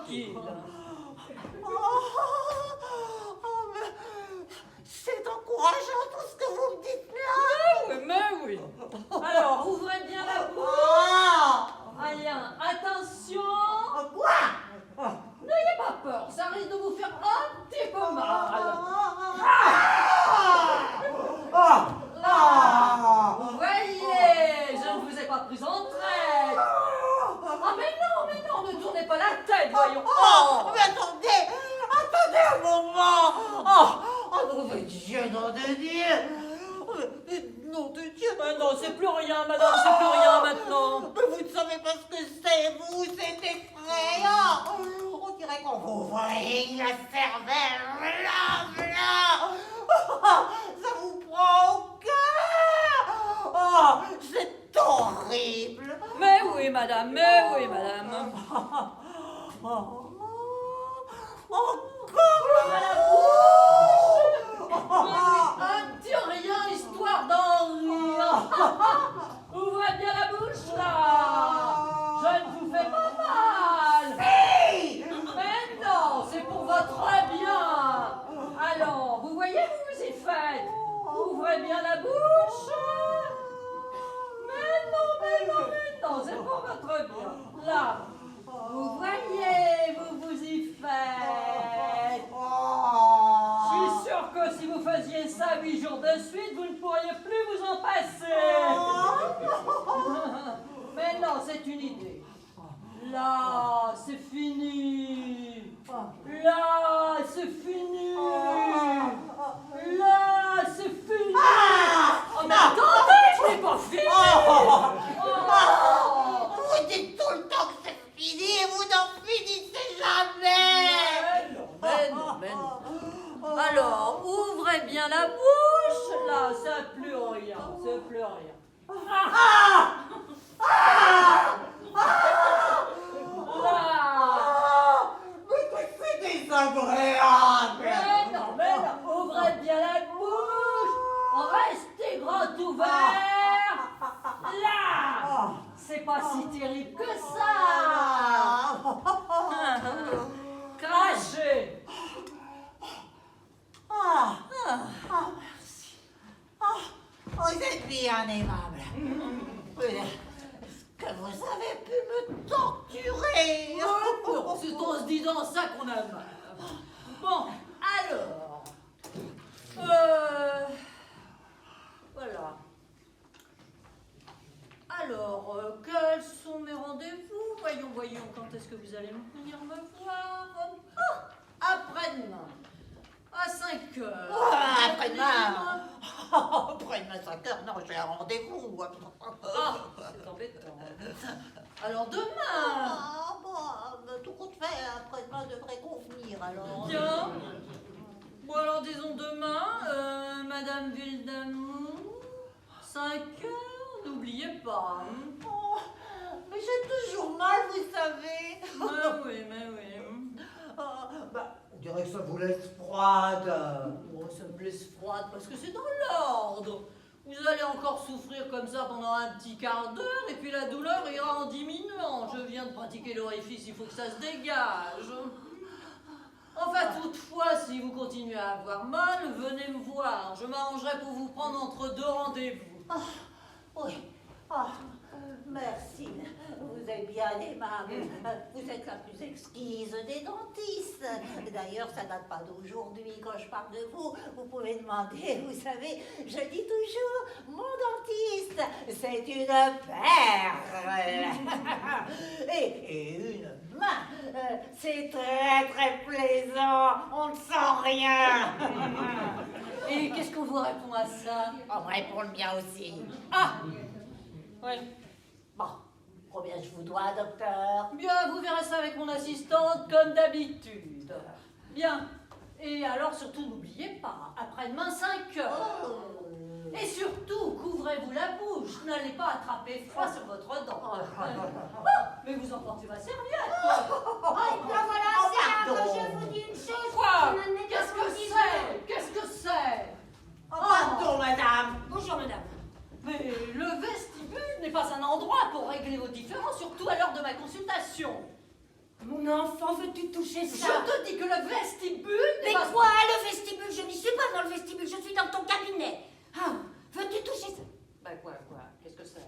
tranquille. Mais c'est encourageant tout ce que vous me dites là. Mais oui. Alors, ouvrez bien la bouche. Rien. Attention. Quoi? N'ayez pas peur, ça risque de vous faire un petit peu mal. Vous voyez, je ne vous ai pas pris en traite. Ah mais non, ne tournez pas la tête, voyons. Mais attendez un moment. Mais Dieu, nom de Dieu. Nom de Dieu. Mais non, c'est plus rien, madame, c'est plus rien maintenant. Mais vous ne savez pas ce que c'est, vous, c'est effrayant. On dirait qu'on vous voyait la cervelle, là. Ça vous prend au cœur. C'est horrible. Mais oui, madame, Encore à la bouche. Un petit rien, histoire d'en rire. Ouvrez bien la bouche, là. Je ne vous fais pas mal. Mais non, c'est pour votre bien. Alors, vous voyez, vous y faites. Ouvrez bien la bouche. Mais non, c'est pour votre bien. Là, vous voyez, vous y faites. Je suis sûr que si vous faisiez ça 8 jours de suite, vous ne pourriez plus vous en passer. Mais non, c'est une idée. Là, c'est fini. Là, c'est fini. Là, c'est fini. Oh, mais attendez, je n'ai pas fini. Vous dites tout le temps que c'est fini et vous n'en finissez jamais. Mais non. Alors, ouvrez bien la bouche. Là, c'est plus rien. Là. Mais que c'est désagréable. Mais non, ouvrez bien la bouche. Restez grand ouvert. Là. C'est pas si terrible que ça. Crachez. Merci. Vous êtes bien aimable. Est-ce que vous avez pu me torturer? C'est en se disant ça qu'on a mal. Bon, alors. Voilà. Alors, quels sont mes rendez-vous? Voyons, quand est-ce que vous allez venir me voir? Après-demain. À 5 heures. Après-demain. Après-demain 5 heures, non, j'ai un rendez-vous. C'est embêtant. Alors demain. Tout compte fait, après-demain devrait convenir, alors. Bien. Bon, alors disons demain, Madame Vildamour, 5 heures, n'oubliez pas. Mais j'ai toujours mal, vous savez. Mais oui. On dirait que ça vous laisse froide. Bon, ça me laisse froide parce que c'est dans l'ordre. Vous allez encore souffrir comme ça pendant un petit quart d'heure et puis la douleur ira en diminuant. Je viens de pratiquer l'orifice, il faut que ça se dégage. Enfin, toutefois, si vous continuez à avoir mal, venez me voir. Je m'arrangerai pour vous prendre entre 2 rendez-vous. Oui. Merci. Vous êtes bien aimable. Vous êtes la plus exquise des dentistes. D'ailleurs, ça date pas d'aujourd'hui quand je parle de vous. Vous pouvez demander, vous savez, je dis toujours, mon dentiste, c'est une perle. Et une main, c'est très très plaisant. On ne sent rien. Et qu'est-ce qu'on vous répond à ça? On me répond le mien aussi. Oui. Bon, combien je vous dois, docteur? Bien, vous verrez ça avec mon assistante comme d'habitude. Bien. Et alors, surtout, n'oubliez pas, après-demain, 5 heures. Et surtout, couvrez-vous la bouche. N'allez pas attraper froid sur votre dent. Mais vous emportez ma serviette. Voilà, c'est là que je vous dis une chose. Quoi? Je n'en ai pas Qu'est-ce que envie c'est? Qu'est-ce que c'est? Pardon, madame. Bonjour, madame. Mais le vestibule n'est pas un endroit pour régler vos différends, surtout à l'heure de ma consultation. Mon enfant, veux-tu toucher Je ça? te dis que le vestibule Mais n'est pas... quoi, le vestibule? Je n'y suis pas dans le vestibule, je suis dans ton cabinet. Ah, veux-tu toucher ça? Bah quoi? Qu'est-ce que c'est?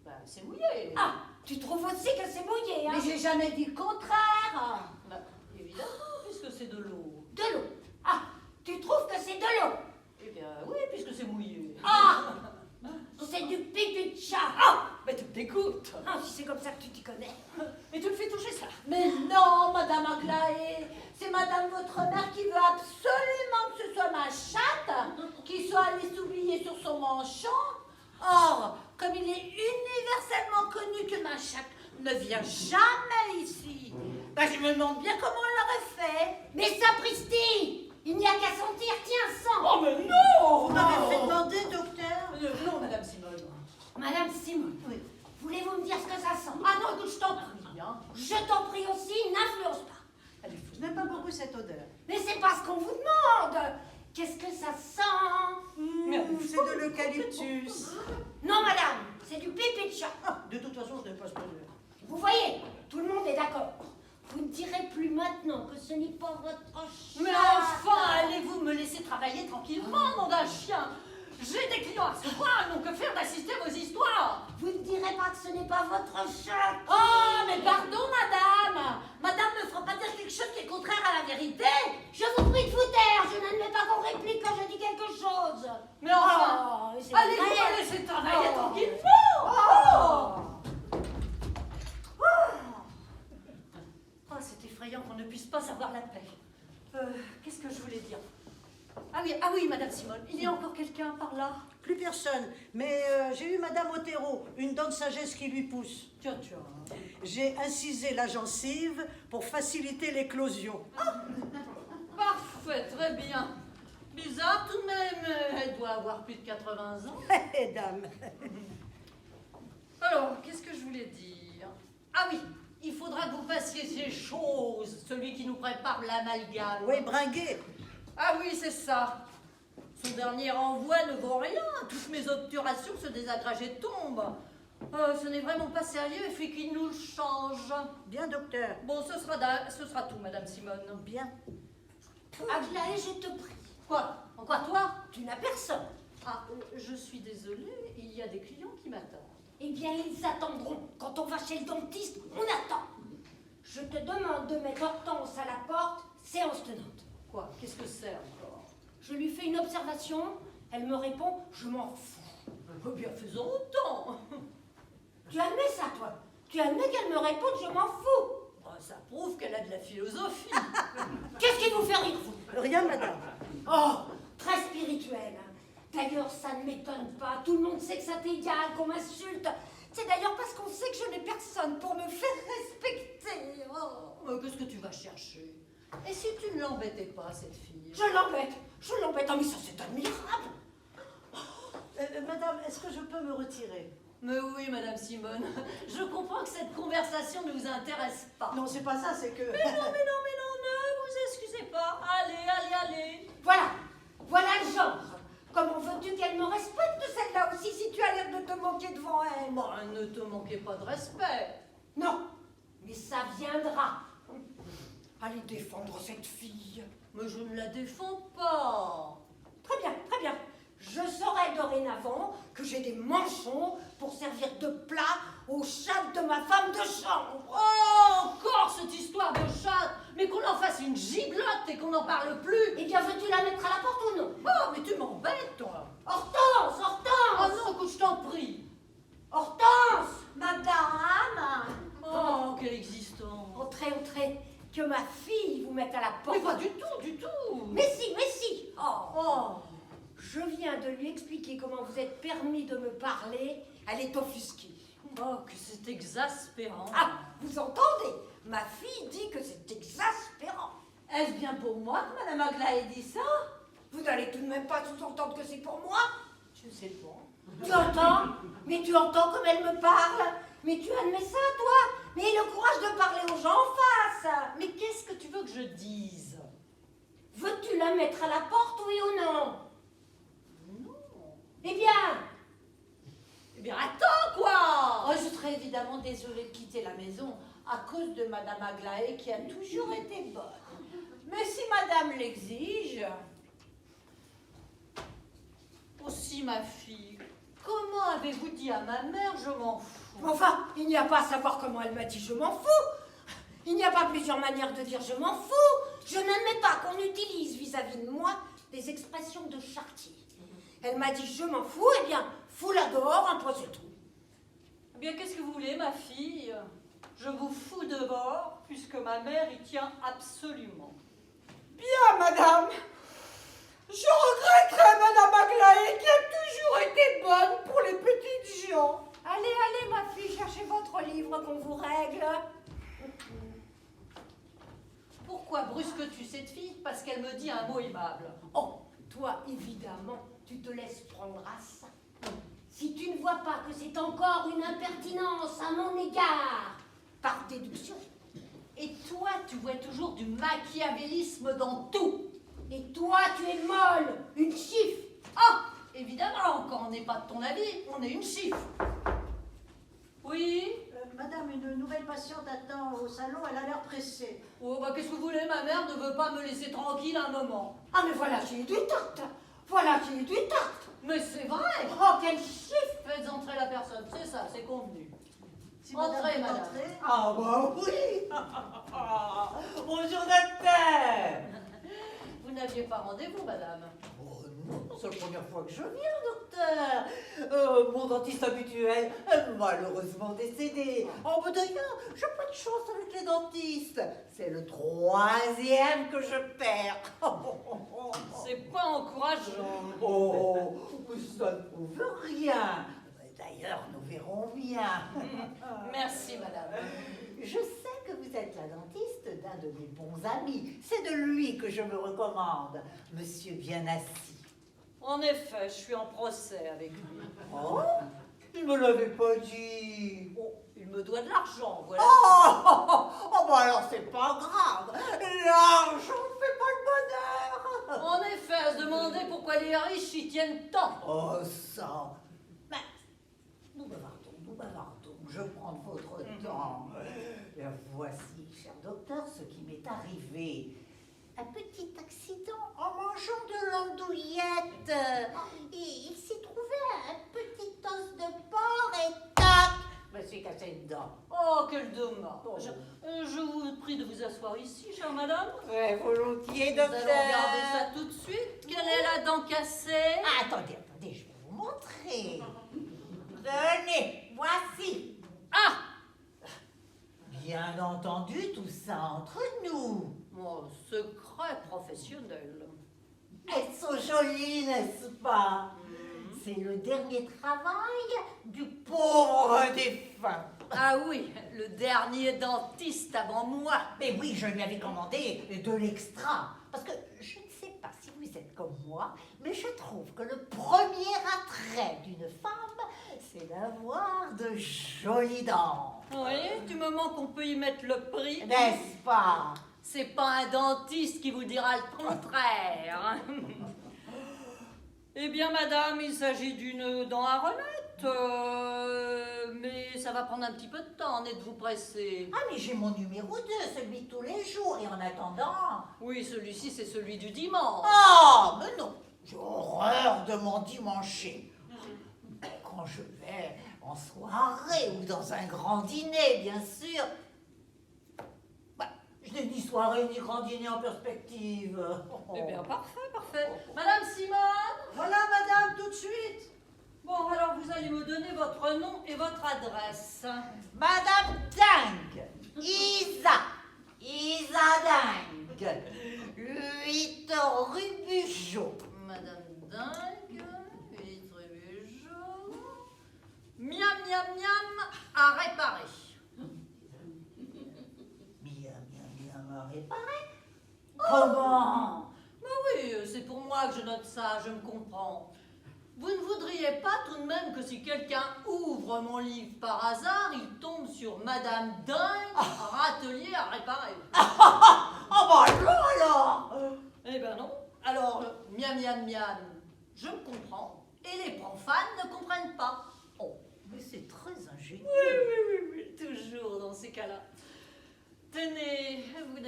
Bah c'est mouillé. Ah, tu trouves aussi que c'est mouillé, hein? Mais j'ai jamais dit le contraire. Bah évidemment, puisque c'est de l'eau. De l'eau. Ah, tu trouves que c'est de l'eau? Eh bien oui, puisque c'est mouillé. Ah, c'est du pipi de chat. Ah, mais tu t'écoutes. Ah, si c'est comme ça que tu t'y connais. Mais tu le fais toucher ça. Mais non, Madame Aglaé, c'est Madame votre mère qui veut absolument que ce soit ma chatte qui soit allée s'oublier sur son manchon. Or, comme il est universellement connu que ma chatte ne vient jamais ici, ben je me demande bien comment elle aurait fait. Mais sapristi, il n'y a qu'à sentir, tiens, sens. Oh mais non. Vous m'avez fait demander, docteur. Non, Madame Simone. Madame Simone, Oui. voulez-vous me dire ce que ça sent? Ah non, écoute, je t'en prie. Hein. Je t'en prie aussi, n'influence pas. Elle est fou. Je n'aime pas beaucoup cette odeur. Mais c'est pas ce qu'on vous demande. Qu'est-ce que ça sent? C'est de l'eucalyptus. Non, madame, c'est du pipi de chat. Ah, de toute façon, je n'aime pas cette odeur. Vous voyez, tout le monde est d'accord. Vous ne direz plus maintenant que ce n'est pas votre chat. Mais enfin, allez-vous me laisser travailler tranquillement, nom d'un chien? J'ai des clients à recevoir, donc que faire d'assister à vos histoires? Vous ne direz pas que ce n'est pas votre chat. Oh, mais pardon, madame. Madame ne fera pas dire quelque chose qui est contraire à la vérité. Je vous prie de vous taire, je n'admets pas qu'on réplique quand je dis quelque chose. Mais enfin, Oh, c'est allez-vous vrai. me laisser travailler Oh. tranquillement? Oh, c'est effrayant qu'on ne puisse pas avoir la paix. Qu'est-ce que je voulais dire? Ah oui, Madame Simone, il y a encore quelqu'un par là? Plus personne, mais j'ai eu Madame Otero, une dent de sagesse qui lui pousse. Tiens. J'ai incisé la gencive pour faciliter l'éclosion. Parfait, très bien. Bizarre tout de même, elle doit avoir plus de 80 ans. Hé, dame. Alors, qu'est-ce que je voulais dire? Ah oui, il faudra que vous fassiez ces choses, celui qui nous prépare l'amalgame. Oui, bringuer. Ah oui, c'est ça. Son dernier envoi ne vaut rien. Toutes mes obturations, ce désagrégé tombe. Ce n'est vraiment pas sérieux, il faut qu'il nous le change. Bien, docteur. Bon, ce sera tout, Madame Simone. Bien. Aglaé, je te prie. Quoi? Encore toi? Tu n'as personne. Ah, je suis désolée, il y a des clients qui m'attendent. Eh bien, ils attendront. Quand on va chez le dentiste, on attend. Je te demande de mettre Hortense à la porte, séance tenante. Quoi? Qu'est-ce que c'est encore? Je lui fais une observation, elle me répond, je m'en fous. Eh bien, faisons autant. Tu admets ça, toi? Tu admets qu'elle me réponde, je m'en fous? Oh, ça prouve qu'elle a de la philosophie. Qu'est-ce qui vous fait rire, vous? Rien, madame. Oh, très spirituel. D'ailleurs, ça ne m'étonne pas. Tout le monde sait que ça t'égale, qu'on m'insulte. C'est d'ailleurs parce qu'on sait que je n'ai personne pour me faire respecter. Oh. Mais qu'est-ce que tu vas chercher? Et si tu ne l'embêtais pas, cette fille? Je l'embête. Oh, mais ça, c'est admirable. Madame, est-ce que je peux me retirer? Mais oui, Madame Simone, je comprends que cette conversation ne vous intéresse pas. Non, c'est pas ça, c'est que... Mais non, ne vous excusez pas. Allez. Voilà le genre. Comment veux-tu qu'elle me respecte, celle-là aussi, si tu as l'air de te moquer devant elle? Bon, ne te manquez pas de respect. Non, mais ça viendra. Allez défendre cette fille. Mais je ne la défends pas. Très bien. Je saurai dorénavant que j'ai des manchons pour servir de plat aux chattes de ma femme de chambre. Oh, encore cette histoire de chatte. Mais qu'on en fasse une giglotte et qu'on n'en parle plus. Eh bien, veux-tu la mettre à la porte ou non? Oh, mais tu m'embêtes, toi. Hortense! Oh non, écoute, je t'en prie. Hortense! Madame. Oh, quelle existence. Entrez, que ma fille vous mette à la porte. Mais pas du tout. Mais si! Oh! Je viens de lui expliquer comment vous êtes permis de me parler. Elle est offusquée. Oh, que c'est exaspérant. Ah, vous entendez? Ma fille dit que c'est exaspérant. Est-ce bien pour moi que Madame Aglaé dit ça? Vous n'allez tout de même pas sous-entendre que c'est pour moi? Je sais pas. Tu entends? Mais tu entends comme elle me parle? Mais tu admets ça, toi? Mais aie le courage de parler aux gens en face. Mais qu'est-ce que tu veux que je dise? Veux-tu la mettre à la porte, oui ou non? Non. Eh bien, Eh bien, attends, quoi. Oh, je serais évidemment désolée de quitter la maison à cause de Madame Aglaé qui a toujours été bonne. Mais si Madame l'exige... Aussi, ma fille, comment avez-vous dit à ma mère je m'en fous? Enfin, il n'y a pas à savoir comment elle m'a dit je m'en fous. Il n'y a pas plusieurs manières de dire je m'en fous. Je n'admets pas qu'on utilise vis-à-vis de moi des expressions de Chartier. Elle m'a dit je m'en fous, eh bien, fous-la dehors, un point c'est tout. Eh bien, qu'est-ce que vous voulez, ma fille? Je vous fous dehors, puisque ma mère y tient absolument. Bien, madame. Je regretterai Madame Aglaé qui a toujours été bonne pour les petites gens. Allez, allez, ma fille, cherchez votre livre qu'on vous règle. Pourquoi brusques-tu cette fille? Parce qu'elle me dit un mot aimable. Oh, toi, évidemment, tu te laisses prendre à ça. Si tu ne vois pas que c'est encore une impertinence à mon égard, par déduction. Et toi, tu vois toujours du machiavélisme dans tout. Et toi, tu es molle, une chiffre. Ah, évidemment, quand on n'est pas de ton avis, on est une chiffre. Oui? Madame, une nouvelle patiente attend au salon, elle a l'air pressée. Oh, bah qu'est-ce que vous voulez? Ma mère ne veut pas me laisser tranquille un moment. Ah, mais voilà qui est du tact. Voilà qui est du tact. Mais c'est vrai! Oh, quel chiffre. Faites entrer la personne, c'est ça, c'est convenu. Si Entrez, peut madame. entrer. Ah bah oui. Bonjour docteur. Vous n'aviez pas rendez-vous, madame. Oh non, c'est la première fois que je viens, docteur. Mon dentiste habituel est malheureusement décédé. Oh, bah d'ailleurs, j'ai pas de chance avec les dentistes. C'est le 3e que je perds. C'est pas encourageant. Oh, mais ça ne prouve rien. D'ailleurs, nous verrons bien. Merci, madame. Je sais que vous êtes la dentiste d'un de mes bons amis. C'est de lui que je me recommande. Monsieur bien assis. En effet, je suis en procès avec lui. Oh, il me l'avait pas dit. Oh, il me doit de l'argent, voilà. Oh, bah alors c'est pas grave. L'argent ne fait pas le bonheur. En effet, à se demander pourquoi les riches y tiennent tant. Oh, ça. Mais nous bavardons. Je prends de votre temps. Et voici, cher docteur, ce qui m'est arrivé. Un petit accident en mangeant de l'andouillette. Il s'est trouvé un petit os de porc et tac, je me suis cassé une dent. Oh, quel dommage. Je vous prie de vous asseoir ici, chère madame. Ouais, volontiers, Nous allons regarder ça tout de suite. Quelle est la dent cassée? Ah, attendez, je vais vous montrer. Tenez, voici. Ah! Bien entendu, tout ça entre nous. Mon secret professionnel. Elles sont jolies, n'est-ce pas? C'est le dernier travail du pauvre défunt. Ah oui, le dernier dentiste avant moi. Mais oui, je lui avais commandé de l'extra. Parce que je ne sais pas si vous êtes comme moi, mais je trouve que le premier attrait d'une femme, c'est d'avoir de jolies dents. Oui, du moment qu'on peut y mettre le prix. N'est-ce pas? C'est pas un dentiste qui vous dira le contraire. Eh bien, madame, il s'agit d'une dent à remettre. Mais ça va prendre un petit peu de temps, en êtes-vous pressé? Ah, mais j'ai mon numéro 2, celui de tous les jours, et en attendant... Oui, celui-ci, c'est celui du dimanche. Ah, mais non, j'ai horreur de mon dimancher. Quand je vais en soirée ou dans un grand dîner, bien sûr. Bah, je n'ai ni soirée ni grand dîner en perspective. Eh bien, parfait, parfait. Madame Simone? Voilà, madame, tout de suite. Bon, alors vous allez me donner votre nom et votre adresse. Madame Dingue, Isa Dingue, 8 rue Bugeaud. Madame Dingue, 8 rue Bugeaud. Miam, miam, miam, à réparer. Bien réparé. Comment? Oui, c'est pour moi que je note ça, je me comprends. Vous ne voudriez pas tout de même que si quelqu'un ouvre mon livre par hasard, il tombe sur Madame Dingue, râtelier à réparer? Ah bah non alors. Eh ben non. Alors, miam, miam, miam, je me comprends. Et les profanes ne comprennent pas. Oh, mais c'est très ingénieux. Oui, toujours dans ces cas-là.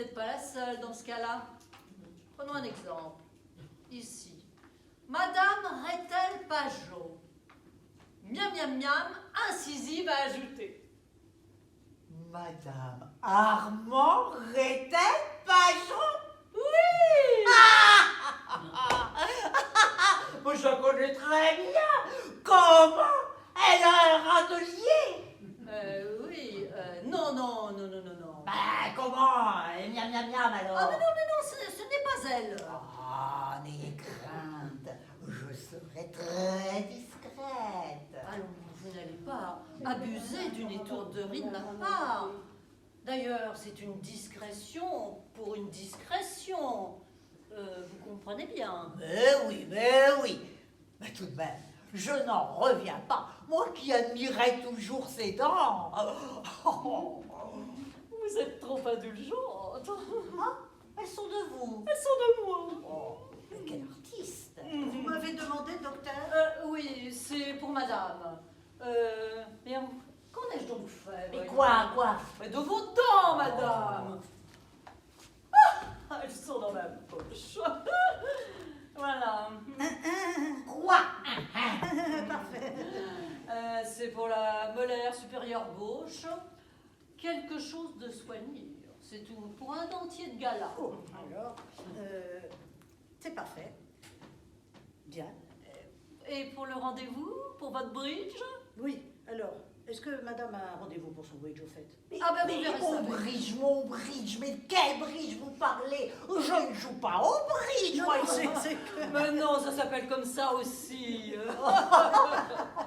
n'êtes pas la seule dans ce cas-là. Prenons un exemple. Ici. Madame Rethel Pajot. Miam, miam, miam, incisive à ajouter. Madame Armand Rethel Pajot? Oui! Moi, je la connais très bien. Comment? Elle a un râtelier. Oui, non, non, non, non, non, non. Ben, comment? Miam, miam, miam, alors. Ah, mais non, ce n'est pas elle. Ah, n'ayez crainte. Je serai très discrète. Allons, vous n'allez pas abuser d'une étourderie de ma part. D'ailleurs, c'est une discrétion pour une discrétion. Vous comprenez bien. Mais oui, mais oui. Mais tout de même, je n'en reviens pas. Moi qui admirais toujours ses dents. Vous êtes trop indulgente. Ah, elles sont de vous. Elles sont de moi. Oh, quel artiste. Vous m'avez demandé, docteur? Oui, c'est pour madame. Mais qu'en ai-je donc fait? Mais voyons? quoi? Mais de vos dents, madame. Ah, elles sont dans ma poche. Voilà. Quoi? Parfait. C'est pour la molaire supérieure gauche. Quelque chose de soigné. C'est tout. Pour un dentier de gala. Oh, alors, c'est parfait. Bien. Et pour le rendez-vous? Pour votre bridge? Oui, alors, est-ce que madame a un rendez-vous pour son bridge au fait? Ah ben, vous Mais verrez ça, oui. mon bridge, mais de quel bridge vous parlez? Je ne joue pas au bridge, Non, moi. non, c'est que... Mais non, ça s'appelle comme ça aussi.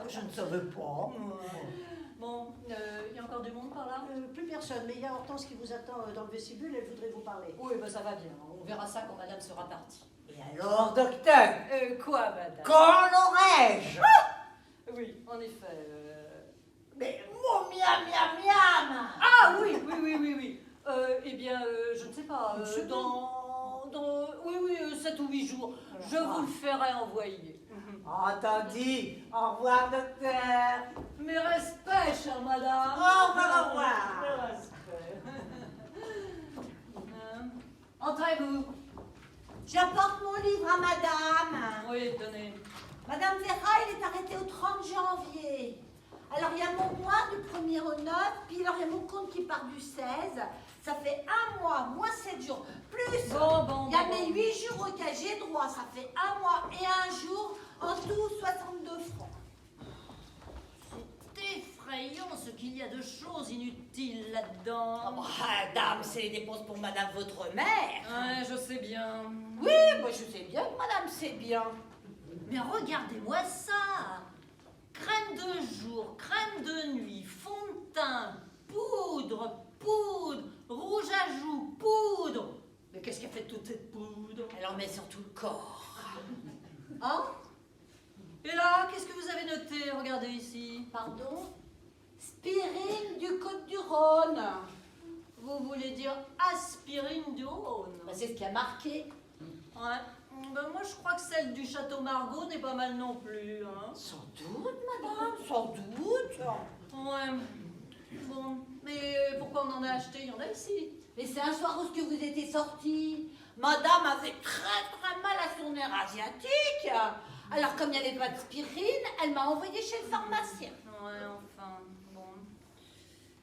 Je ne savais pas. Bon, il y a encore du monde par là? plus personne, mais il y a Hortense qui vous attend dans le vestibule, elle voudrait vous parler. Oui, ben ça va bien. On verra ça quand madame sera partie. Et alors, docteur, Quoi, madame? quand l'aurais-je? Oui, en effet. Mais mon miam, miam, miam. Ah oui. Eh bien, je ne sais pas. Monsieur Oui, 7 ou 8 jours. Je vous le ferai envoyer. Entendu. Au revoir, docteur. Mes respects, chère madame. Au revoir. Mes respects. Entrez-vous. J'apporte mon livre à madame. Oui, tenez. Madame Vera, il est arrêté au 30 janvier. Alors, il y a mon mois du 1er au 9, puis alors il y a mon compte qui part du 16. Ça fait un mois, moins 7 jours. Plus, Bon. il y a mes 8 jours auxquels j'ai droit. Ça fait un mois et un jour. En tout, 62 francs. C'est effrayant ce qu'il y a de choses inutiles là-dedans. Dame, c'est les dépenses pour madame votre mère. Ouais, je sais bien. Oui, moi je sais bien que madame sait bien. Mais regardez-moi ça. Crème de jour, crème de nuit, fond de teint, poudre, rouge à joues, poudre. Mais qu'est-ce qu'elle fait toute cette poudre? Elle en met sur tout le corps. Hein? Et là, qu'est-ce que vous avez noté? Regardez ici. Pardon? Spirine du Côte-du-Rhône. Vous voulez dire aspirine du Rhône? Bah, c'est ce qui a marqué. Ouais. Ben moi, je crois que celle du Château Margaux n'est pas mal non plus. Hein? Sans doute, madame, sans doute. Ouais. Bon, mais pourquoi on en a acheté? Il y en a ici. Mais c'est un soir où vous étiez sortis. Madame avait très mal à son nerf asiatique. Alors comme il n'y avait pas de spirine, elle m'a envoyé chez le pharmacien. Ouais, enfin, bon.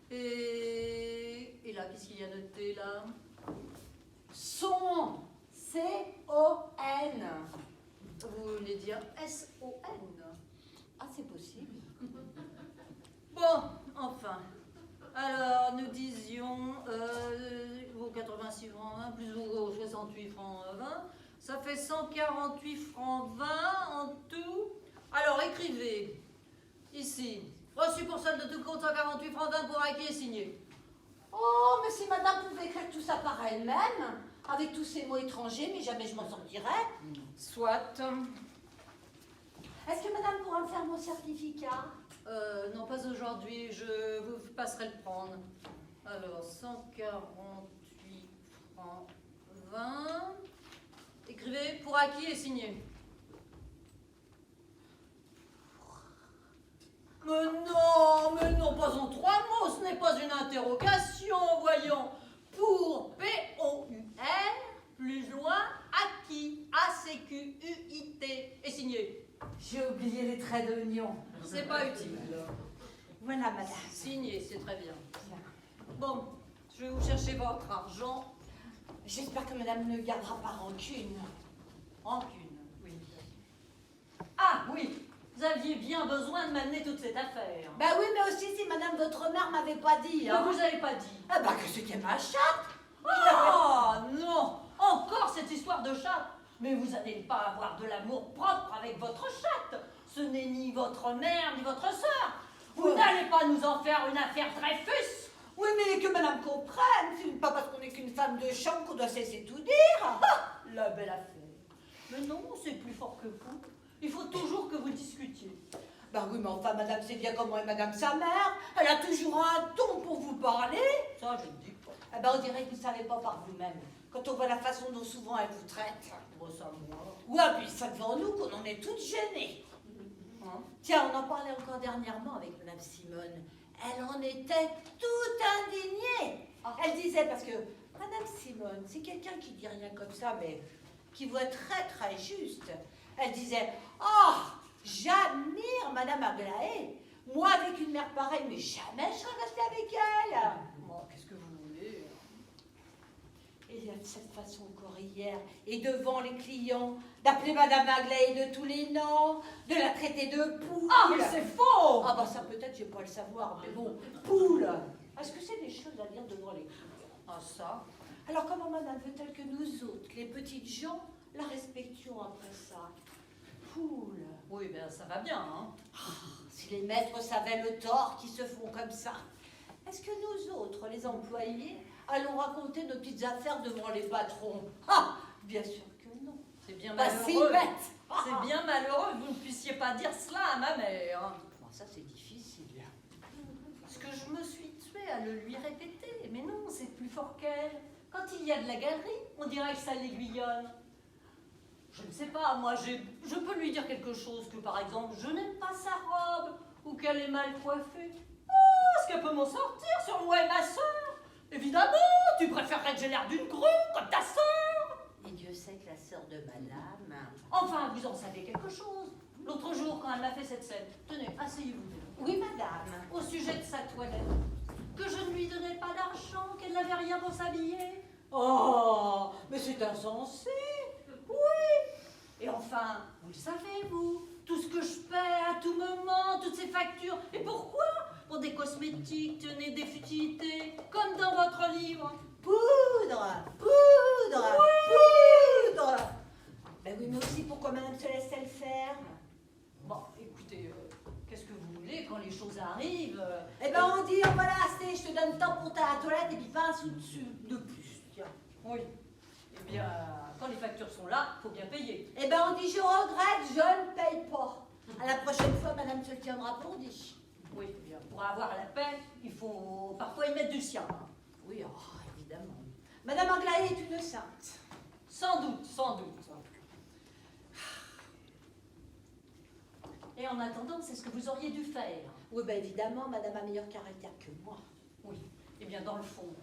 Et là, qu'est-ce qu'il y a noté là? Son, C-O-N. Vous voulez dire S-O-N? Ah, c'est possible. Bon, enfin. Alors, nous disions vos 86 francs 20 plus vos 68 francs 20, ça fait 148 francs 20 en tout. Alors, écrivez ici. Reçu pour solde de tout compte 148 francs 20 pour acquis et signé. Oh, mais si madame pouvait écrire tout ça par elle-même, avec tous ces mots étrangers, mais jamais je m'en sortirais. Soit. Est-ce que madame pourra me faire mon certificat? Non, pas aujourd'hui, je vous passerai le prendre. Alors, 148 francs 20. Écrivez pour acquis et signé. Mais non, pas en 3 mots, ce n'est pas une interrogation, voyons. Pour P-O trait d'oignon. C'est pas utile. Voilà, madame. Signez, c'est très bien. Bon, je vais vous chercher votre argent. J'espère que madame ne gardera pas rancune. Rancune, oui. Ah oui, vous aviez bien besoin de m'amener toute cette affaire. Bah oui, mais aussi si madame votre mère m'avait pas dit, Mais hein. vous avez pas dit. Ah bah que c'était ma chatte. Oh non, encore cette histoire de chatte. Mais vous n'allez pas avoir de l'amour propre avec votre chatte. Ce n'est ni votre mère, ni votre sœur. Vous n'allez pas nous en faire une affaire Dreyfus. Oui, mais que madame comprenne, c'est pas parce qu'on n'est qu'une femme de chambre qu'on doit cesser tout dire. La belle affaire. Mais non, c'est plus fort que vous. Il faut toujours que vous discutiez. Bah oui, mais enfin, madame sait bien comment est madame sa mère. Elle a toujours un ton pour vous parler. Ça, je ne dis pas. Ah bah on dirait que vous ne savez pas par vous-même. Quand on voit la façon dont souvent elle vous traite. Bon, ça, moi. Ouais, puis ça devant nous qu'on en est toutes gênées. Hein? Tiens, on en parlait encore dernièrement avec madame Simone. Elle en était toute indignée. Elle disait, parce que madame Simone, c'est quelqu'un qui dit rien comme ça, mais qui voit très très juste. Elle disait, oh, j'admire madame Aglaé. Moi, avec une mère pareille, mais jamais je serais restée avec elle. Bon, qu'est-ce que vous voulez? Et de cette façon encore hier, et devant les clients, d'appeler madame Aglaé de tous les noms, de la traiter de poule. Ah, mais c'est faux! Ah bah ça peut-être, j'ai pas à le savoir, mais bon, poule. Est-ce que c'est des choses à dire devant les clients? Ah, ça? Alors comment madame veut-elle que nous autres, les petites gens, la respections après ça? Poule. Oui, ben ça va bien, hein? Si les maîtres savaient le tort qui se font comme ça, est-ce que nous autres, les employés, allons raconter nos petites affaires devant les patrons? Ah, bien sûr que non. C'est bien Pas malheureux. si bête. C'est bien malheureux que vous ne puissiez pas dire cela à ma mère. Bon, ça c'est difficile. Parce que je me suis tuée à le lui répéter. Mais non, c'est plus fort qu'elle. Quand il y a de la galerie, on dirait que ça l'aiguillonne. Je ne sais pas, moi, je peux lui dire quelque chose, que par exemple, je n'aime pas sa robe, ou qu'elle est mal coiffée. Oh, est-ce qu'elle peut m'en sortir sur moi et ma sœur? Évidemment, tu préférerais que j'ai l'air d'une grue, comme ta sœur. Et Dieu sait que la sœur de madame... Enfin, vous en savez quelque chose. L'autre jour, quand elle m'a fait cette scène, tenez, asseyez-vous. Oui, madame. Au sujet de sa toilette, que je ne lui donnais pas d'argent, qu'elle n'avait rien pour s'habiller. Oh, mais c'est insensé. Oui. Et enfin, vous le savez, vous, tout ce que je paie à tout moment, toutes ces factures. Et pourquoi? Pour des cosmétiques, tenez, des futilités, comme dans votre livre. Poudre, poudre, poudre. Ben oui, mais aussi pourquoi madame se laisse-t-elle faire? Bon, écoutez, qu'est-ce que vous voulez quand les choses arrivent? Eh ben on dit, oh, voilà, c'est, je te donne tant pour ta toilette et puis pas un sou dessus de plus. Tiens. Oui. Eh bien, quand les factures sont là, faut bien payer. Eh ben on dit, je regrette, je ne paye pas. À la prochaine fois, madame se le tiendra pour dit. Oui, eh bien, pour avoir la paix, il faut parfois y mettre du sien. Hein. Oui, oh, évidemment. Madame Aglaé est une sainte. Sans doute, sans doute. Et en attendant, c'est ce que vous auriez dû faire. Oui, ben évidemment, madame a meilleur caractère que moi. Oui. Eh bien, dans le fond,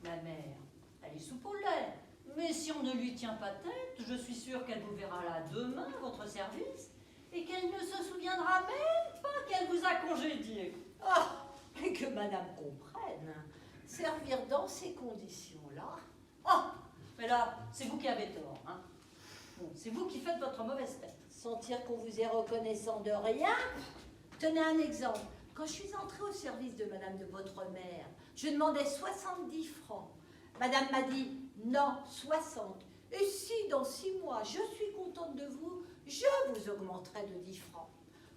ma mère, elle est soupe au lait. Mais si on ne lui tient pas tête, je suis sûre qu'elle vous verra là demain, à votre service, et qu'elle ne se souviendra même pas qu'elle vous a congédié. Ah, et que madame comprenne, servir dans ces conditions-là. Oh, mais là, c'est vous qui avez tort. Hein. Bon, c'est vous qui faites votre mauvaise tête. Sentir qu'on vous est reconnaissant de rien. Tenez un exemple. Quand je suis entrée au service de madame de votre mère, je demandais 70 francs. Madame m'a dit non, 60. Et si dans 6 mois je suis contente de vous, je vous augmenterai de 10 francs.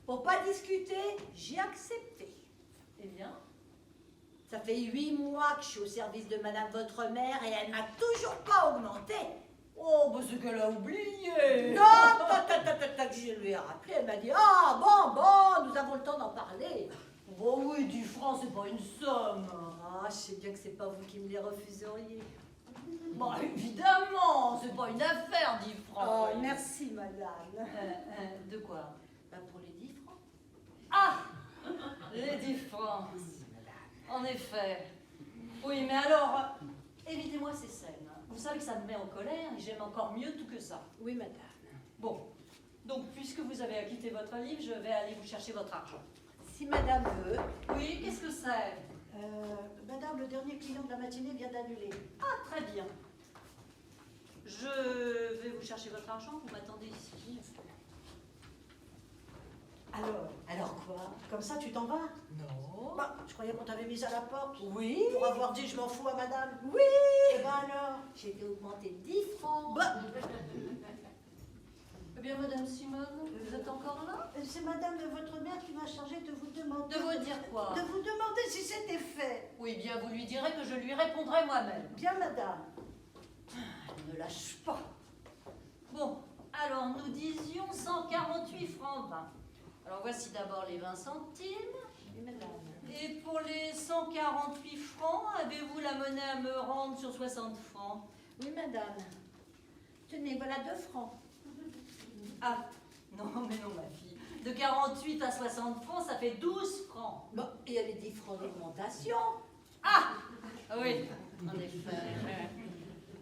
Pour pas discuter, j'ai accepté. Eh bien, Ça fait 8 mois que je suis au service de madame votre mère et elle m'a toujours pas augmenté. oh, bah c'est qu'elle a oublié. Non, tac, je lui ai rappelé, elle m'a dit, ah bon, nous avons le temps d'en parler. Bon, oui, 10 francs, c'est pas une somme. Ah, je sais bien que c'est pas vous qui me les refuseriez. Bon, évidemment, c'est pas une affaire, 10 francs. Oh, voyez. merci madame. De quoi? Bah, pour les 10 francs. Ah, les 10 francs. En effet. Oui, mais alors, évitez-moi ces scènes. Vous savez que ça me met en colère et j'aime encore mieux tout que ça. Oui madame. Bon, Donc, puisque vous avez acquitté votre livre, je vais aller vous chercher votre argent. Si madame veut. Oui, qu'est-ce que c'est? Madame, le dernier client de la matinée vient d'annuler. Ah, très bien. Je vais vous chercher votre argent, vous m'attendez ici. Alors quoi? Comme ça, tu t'en vas? Non. Bah, je croyais qu'on t'avait mise à la porte. Oui. Pour avoir dit je m'en fous à madame. Oui. Eh ben alors? J'ai fait augmenter de 10 francs. Bah, Eh bien, Madame Simone, vous êtes encore là? c'est madame votre mère qui m'a chargé de vous demander. De vous dire quoi? De vous demander si c'était fait. Oui, bien, vous lui direz que je lui répondrai moi-même. Bien madame. Elle ne lâche pas. Bon, alors nous disions 148 francs 20. Alors voici d'abord les 20 centimes. Oui, madame. Et pour les 148 francs, avez-vous la monnaie à me rendre sur 60 francs? Oui, madame. Tenez, voilà 2 francs. Ah, non, mais non, ma fille. De 48 à 60 francs, ça fait 12 francs. Bon, il y a les 10 francs d'augmentation. Ah oui, en effet.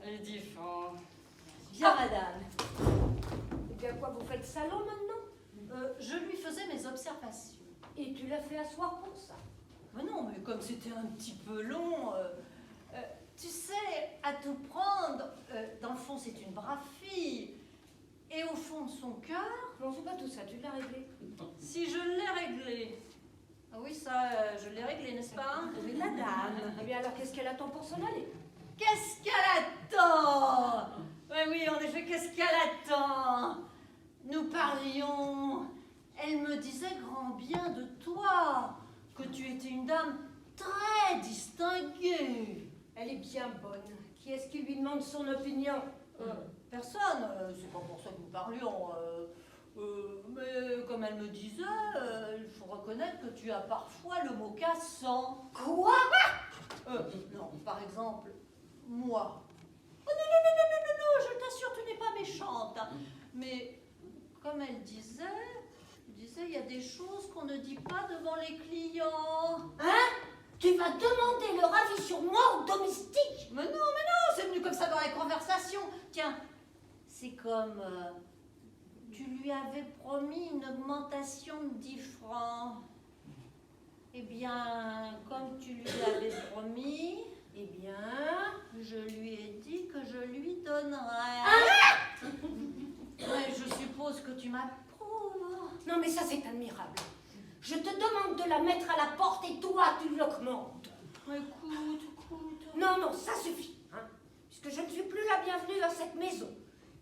Les 10 francs. Bien, madame. Eh bien quoi, vous faites salon maintenant? Je lui faisais mes observations. Et tu l'as fait asseoir pour ça? Mais non, mais comme c'était un petit peu long, tu sais, à tout prendre, dans le fond, c'est une brave fille. Et au fond de son cœur, Non, c'est pas tout ça, tu l'as réglé. si je l'ai réglé. Ah oui, ça, je l'ai réglé, n'est-ce pas? Oui, madame. Eh bien alors qu'est-ce qu'elle attend pour s'en aller? Qu'est-ce qu'elle attend? Oui, oui, en effet, qu'est-ce qu'elle attend? Nous parlions. Elle me disait grand bien de toi, que tu étais une dame très distinguée. Elle est bien bonne. Qui est-ce qui lui demande son opinion? Personne, c'est pas pour ça que nous parlions. Mais comme elle me disait, il faut reconnaître que tu as parfois le mot cassant. Quoi? Non, par exemple, moi. Oh non, non, non, non, non, non, non, je t'assure, tu n'es pas méchante. Hein. Mais comme elle disait, il y a des choses qu'on ne dit pas devant les clients. Hein? Tu vas demander leur avis sur moi au domestique? Mais non, c'est venu comme ça dans les conversations. Tiens, c'est comme tu lui avais promis une augmentation de 10 francs. Eh bien, comme tu lui avais promis, Eh bien... je lui ai dit que je lui donnerais. Ouais, je suppose que tu m'approuves. Non mais ça c'est admirable. Je te demande de la mettre à la porte et toi tu l'augmentes. Écoute. Non, non, ça suffit. Hein, puisque je ne suis plus la bienvenue dans cette maison.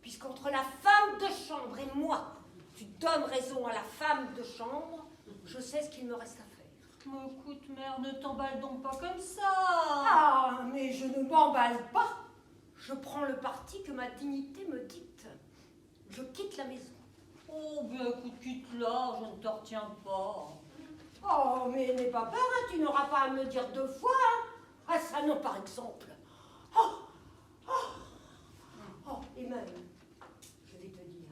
Puisqu'entre la femme de chambre et moi, tu donnes raison à la femme de chambre, je sais ce qu'il me reste à faire. Mais écoute, mère, ne t'emballe donc pas comme ça. Ah, mais je ne m'emballe pas. Je prends le parti que ma dignité me dicte. Je quitte la maison. Oh, bien écoute, quitte-la, je ne te retiens pas. Oh, mais n'aie pas peur, hein, tu n'auras pas à me le dire 2 fois. Hein. Ah, ça non, par exemple. Oh, et même, je vais te dire,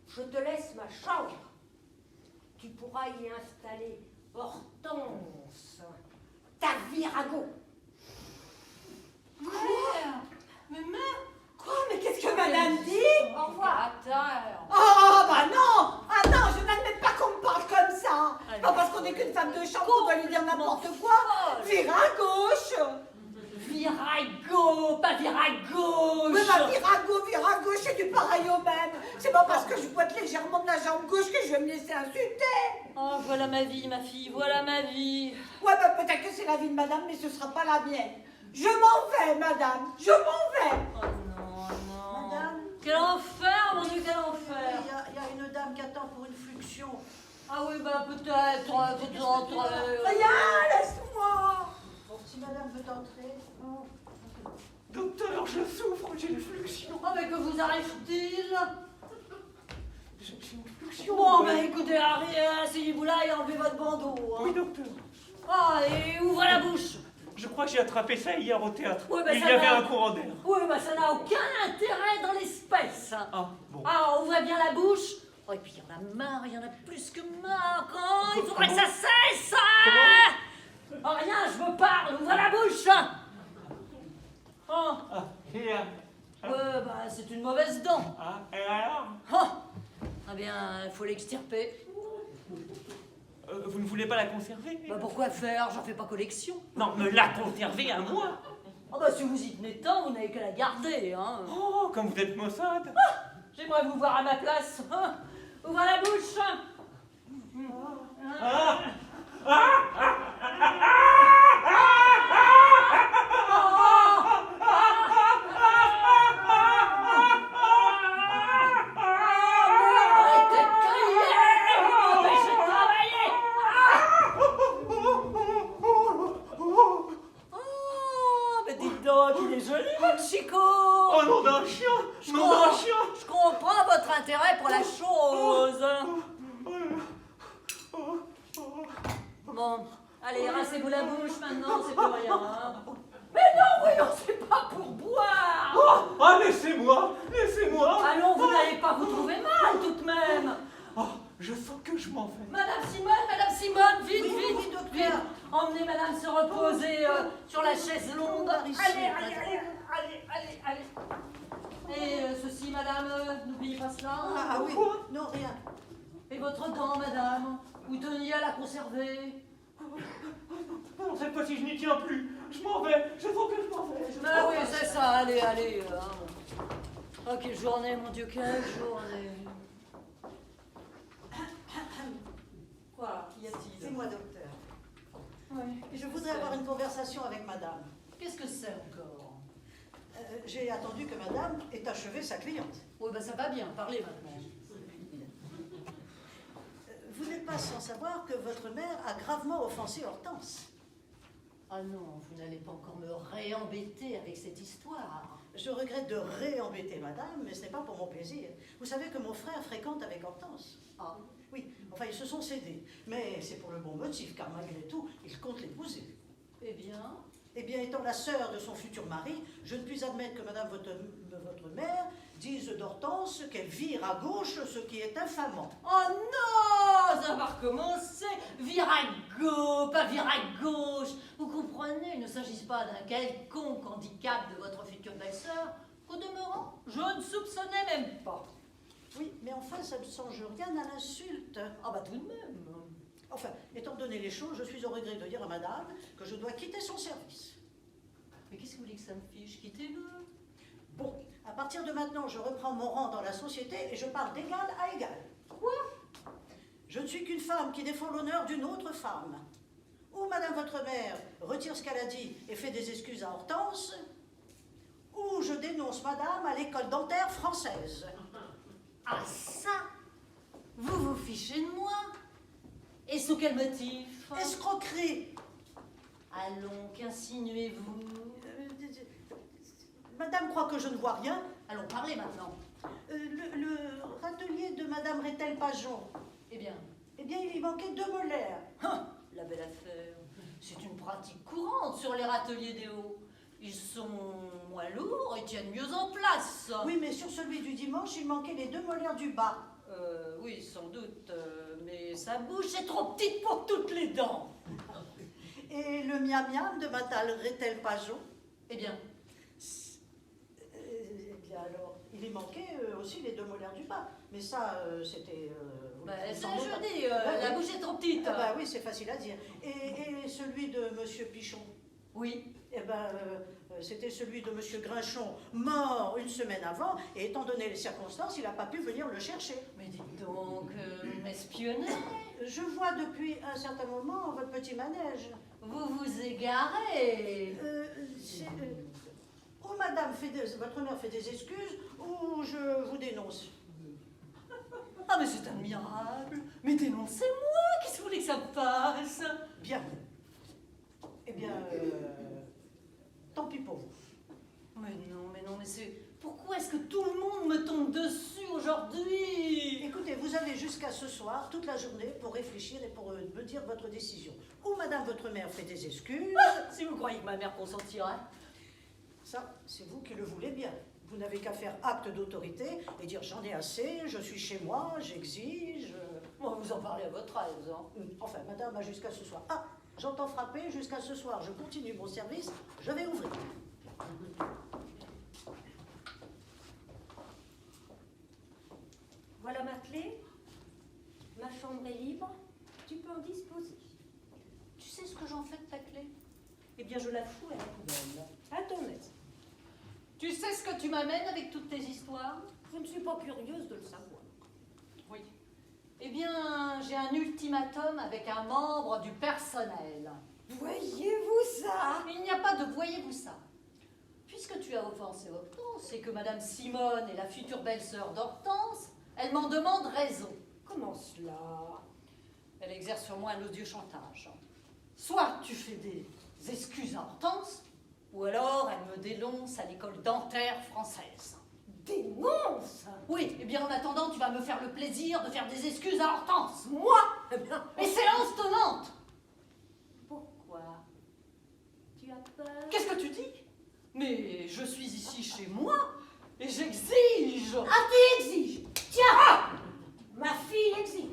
je te laisse ma chambre. Tu pourras y installer Hortense, ta virago. Mère, Quoi? Mais qu'est-ce que madame dit? au revoir. À terre. Oh, bah non! Ah non, je n'admets pas qu'on me parle comme ça! Allez. Pas parce qu'on n'est qu'une femme de chambre qu'on doit lui dire n'importe quoi! Vire à gauche! Virago, pas virago. Mais ma vire à gauche, c'est du pareil au même! C'est pas parce que je boite légèrement de la jambe gauche que je vais me laisser insulter! Oh, voilà ma vie, ma fille, voilà ma vie. Ouais, bah peut-être que c'est la vie de madame, mais ce sera pas la mienne! Je m'en vais, madame! Je m'en vais! Oh non. Madame? Quel enfer, mon Dieu, quel Il enfer. y a une dame qui attend pour une fluxion. Ah oui, bah peut-être. Rien, laisse-moi! Bon, si madame veut entrer. Docteur, je souffre, j'ai une fluxion. Oh, mais que vous arrive-t-il? J'ai une fluxion. Bon, ben écoutez, asseyez-vous là et enlevez votre bandeau. Hein. Oui, docteur. Ah, et ouvrez la bouche. Je crois que j'ai attrapé ça hier au théâtre. Oui, ben Il ça y avait va. un courant d'air. Oui, bah ça n'a aucun intérêt dans l'espèce. Ah, bon. Ah, ouvrez bien la bouche. Oh, et puis il y en a marre, il y en a plus que marre. Oh, il faudrait que ça cesse. Oh, rien, je vous parle. Ouvrez la bouche. Oh, Ah, et, bah c'est une mauvaise dent. ah, et alors Oh, Ah bien, il faut l'extirper. Vous ne voulez pas la conserver? Bah pourquoi faire? J'en fais pas collection. Non, me la conserver à moi. Oh bah si vous y tenez tant, vous n'avez qu'à la garder, hein. Oh, comme vous êtes maussade. J'aimerais vous voir à ma place. Hein. Ouvrez la bouche. Arrêtez de crier, vous m'empêchez de travailler. Oh, mais dites donc, il est joli, votre Chico. Oh, nom d'un chien. Je Nom d'un chien. je comprends votre intérêt pour la chose. Bon, allez, rincez-vous la bouche maintenant, c'est plus rien. Hein. Mais non, voyons, c'est pas pour boire. Oh, ah, laissez-moi. Laissez-moi. Allons, vous n'allez pas vous trouver mal tout de même. Oh, je sens que je m'en vais. Madame Simone, vite, Oui, vite, oui, docteur. vite. Emmenez madame se reposer sur la chaise longue. Par ici, Allez. Et ceci, madame, n'oubliez pas cela. Ah oui, non, rien. Et votre gant, madame, vous teniez à la conserver. Non, cette fois-ci, je n'y tiens plus. Je m'en vais. Je sens que je m'en vais. Ah oui, c'est ça, allez. Oh, quelle journée, mon Dieu, quelle journée. Quoi, y a-t-il? C'est moi, docteur. Oui. Je voudrais avoir une conversation avec madame. Qu'est-ce que c'est encore? J'ai attendu que madame ait achevé sa cliente. Oui, ben ça va bien, parlez maintenant. Vous n'êtes pas sans savoir que votre mère a gravement offensé Hortense. Ah non, vous n'allez pas encore me réembêter avec cette histoire. Je regrette de réembêter madame, mais ce n'est pas pour mon plaisir. Vous savez que mon frère fréquente avec Hortense. Ah, Oui, enfin ils se sont cédés. Mais c'est pour le bon motif, car malgré tout, il compte l'épouser. eh bien... Eh bien, étant la sœur de son futur mari, je ne puis admettre que madame votre mère dise d'Hortense qu'elle vire à gauche, ce qui est infamant. Oh non, ça va recommencer. Vire à gauche, pas vire à gauche. Vous comprenez, il ne s'agit pas d'un quelconque handicap de votre future belle-sœur. Au demeurant, je ne soupçonnais même pas. Oui, mais enfin, ça ne change rien à l'insulte. Ah bah tout de même. Enfin, étant donné les choses, je suis au regret de dire à madame que je dois quitter son service. Mais qu'est-ce que vous voulez que ça me fiche? Quittez-le. Bon, à partir de maintenant, je reprends mon rang dans la société et je parle d'égal à égal. Quoi? Je ne suis qu'une femme qui défend l'honneur d'une autre femme. Ou madame votre mère retire ce qu'elle a dit et fait des excuses à Hortense, ou je dénonce madame à l'école dentaire française. Ah ça? Vous vous fichez de moi? Et sous quel motif? Escroquerie. Allons, qu'insinuez-vous? Madame croit que je ne vois rien. Allons, parlez maintenant. Le râtelier de madame Rétel-Pajon, Eh bien, il y manquait 2 molaires. la belle affaire. C'est une pratique courante sur les râteliers des Hauts. Ils sont moins lourds et tiennent mieux en place. Oui, mais sur celui du dimanche, il manquait les 2 molaires du bas. Oui, sans doute, mais sa bouche est trop petite pour toutes les dents. Et le miam-miam de madame Rétel-Pajon, Eh bien, alors, il y manquait aussi les 2 molaires du bas. Mais ça, c'était... ça je dis, la bouche est trop petite. Ah bah oui, c'est facile à dire. Et celui de monsieur Pichon? Oui. Eh ben, c'était celui de monsieur Grinchon, mort une semaine avant, et étant donné les circonstances, il n'a pas pu venir le chercher. Mais dites donc, vous m'espionnez. Je vois depuis un certain moment votre petit manège. Vous vous égarez. Ou madame votre mère fait des excuses, ou je vous dénonce. Ah mais c'est admirable. Mais dénoncez-moi, qu'est-ce que vous voulez que ça me fasse? Bien. Eh bien, tant pis pour vous. Mais non, mais c'est... Pourquoi est-ce que tout le monde me tombe dessus aujourd'hui? Écoutez, vous avez jusqu'à ce soir, toute la journée, pour réfléchir et pour me dire votre décision. Ou madame votre mère fait des excuses. Si vous croyez que ma mère consentirait. Ça, c'est vous qui le voulez bien. Vous n'avez qu'à faire acte d'autorité et dire j'en ai assez, je suis chez moi, j'exige. Bon, vous en parlez à votre aise, hein. Enfin, madame a jusqu'à ce soir. Ah, j'entends frapper jusqu'à ce soir. Je continue mon service, je vais ouvrir. Voilà ma clé. bien je la fous à la poubelle. À ton aise. Tu sais ce que tu m'amènes avec toutes tes histoires? Je ne suis pas curieuse de le savoir. Oui. Eh bien, j'ai un ultimatum avec un membre du personnel. Voyez-vous ça? Il n'y a pas de voyez-vous ça. Puisque tu as offensé Hortense et que Madame Simone est la future belle-sœur d'Hortense, elle m'en demande raison. Comment cela? Elle exerce sur moi un odieux chantage. Soit tu fais des excuses à Hortense, ou alors elle me dénonce à l'école dentaire française. Dénonce? Oui, et bien en attendant, tu vas me faire le plaisir de faire des excuses à Hortense. Moi? Eh bien, Et séance tenante. pourquoi? Tu as peur? Qu'est-ce que tu dis? Mais je suis ici chez moi et j'exige. Ah, tu exiges! Tiens! Ma fille exige.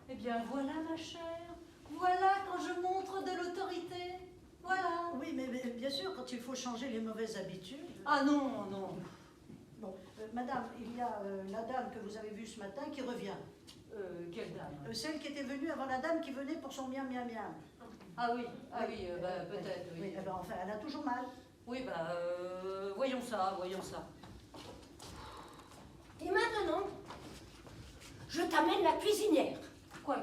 Eh bien voilà ma chère, voilà quand je montre de l'autorité. Voilà. Oui, mais bien sûr, quand il faut changer les mauvaises habitudes. Ah non, non. Bon, madame, il y a la dame que vous avez vue ce matin qui revient. Quelle dame? Celle qui était venue avant la dame qui venait pour son miam miam miam. Ah oui, peut-être, oui. Oui, eh ben, enfin, elle a toujours mal. Oui, voyons ça, voyons ça. Et maintenant, je t'amène la cuisinière. Quoi,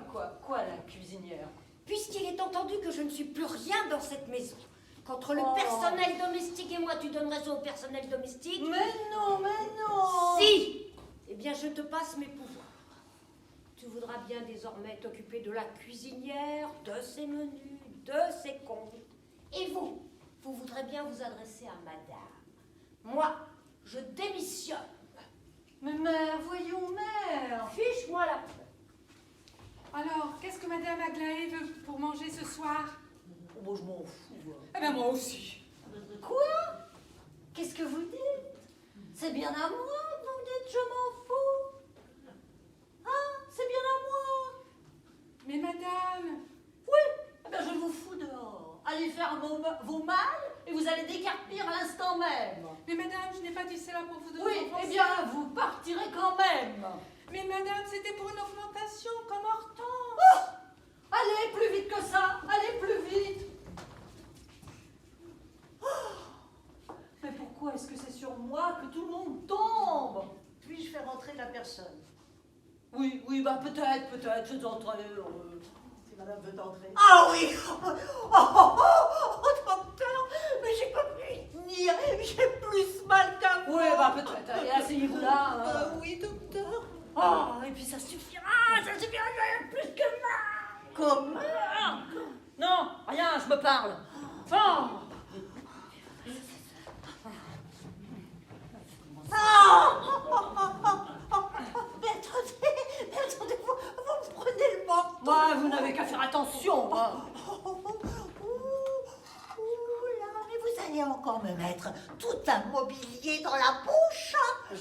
la cuisinière? Puisqu'il est entendu que je ne suis plus rien dans cette maison. Qu'entre le Oh. personnel domestique et moi, tu donnerais ça au personnel domestique. Mais non, mais non. Si! Eh bien, je te passe mes pouvoirs. Tu voudras bien désormais t'occuper de la cuisinière, de ses menus, de ses comptes. Et vous voudrez bien vous adresser à madame. Moi, je démissionne. Mais mère, voyons, mère. Fiche-moi la paix. Alors, qu'est-ce que Madame Aglaé veut pour manger ce soir? Oh, je m'en fous. Eh bien, moi aussi. Quoi? Qu'est-ce que vous dites? C'est bien à moi que vous dites je m'en fous? Hein? C'est bien à moi? Mais Madame, Oui, eh bien je vous fous dehors. Allez faire vos mal et vous allez décarpir à l'instant même. mais Madame, je n'ai pas dit cela pour vous donner Oui, offense. eh bien vous partirez quand même. Mais Madame, c'était pour une augmentation, comme Hortense. Oh, allez plus vite que ça, allez plus vite. Oh, mais pourquoi est-ce que c'est sur moi que tout le monde tombe? Puis-je faire entrer la personne? Oui, peut-être, je t'entrerai. Si madame veut entrer. Ah oui! Oh, docteur, mais j'ai pas pu tenir, j'ai plus mal qu'avant. Oui, peut-être, allez, asseyez-vous là. Hein. Oui, docteur. Oh, et puis ça suffira, j'ai plus que mal. Comment? Non, rien, je me parle. Oh. Mais attendez, vous me prenez le menton. Bah, vous n'avez qu'à faire attention. Hein. Là, mais vous allez encore me mettre tout un mobilier dans la bouche. Je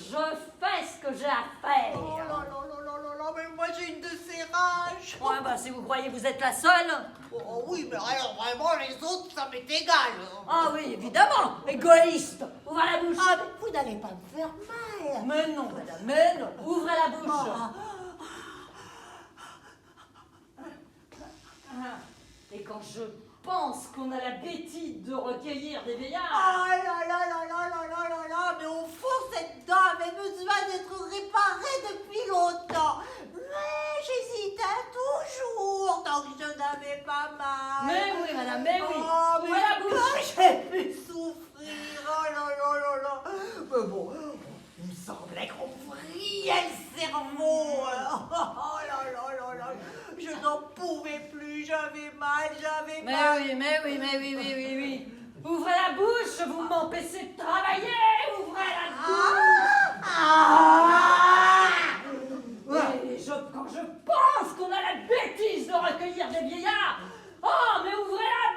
fais ce que j'ai à faire. Oh là, mais moi j'ai une de ces rages. Ouais, si vous croyez que vous êtes la seule. Oh oui, mais alors vraiment les autres, ça m'est égal. Ah oui, évidemment, égoïste. Ouvrez la bouche. Ah, mais vous n'allez pas me faire mal. Mais non, madame, mais non. Ouvrez la bouche. Et quand je pense qu'on a la bêtise de recueillir des vieillards. Ah là, mais au fond, cette dame a besoin d'être réparée depuis longtemps. Mais j'hésitais toujours tant que je n'avais pas mal. Mais oui, madame, mais oui. Oh, Ouvrez la bouche. que j'ai pu souffrir. Oh là. Mais bon, il me semblait qu'on vrillait le cerveau. Oh là. Je n'en pouvais plus, j'avais mal. Mais oui. Ouvrez la bouche, vous m'empêchez de travailler. Ouvrez la bouche. Et quand je pense qu'on a la bêtise de recueillir des vieillards. Oh, mais ouvrez la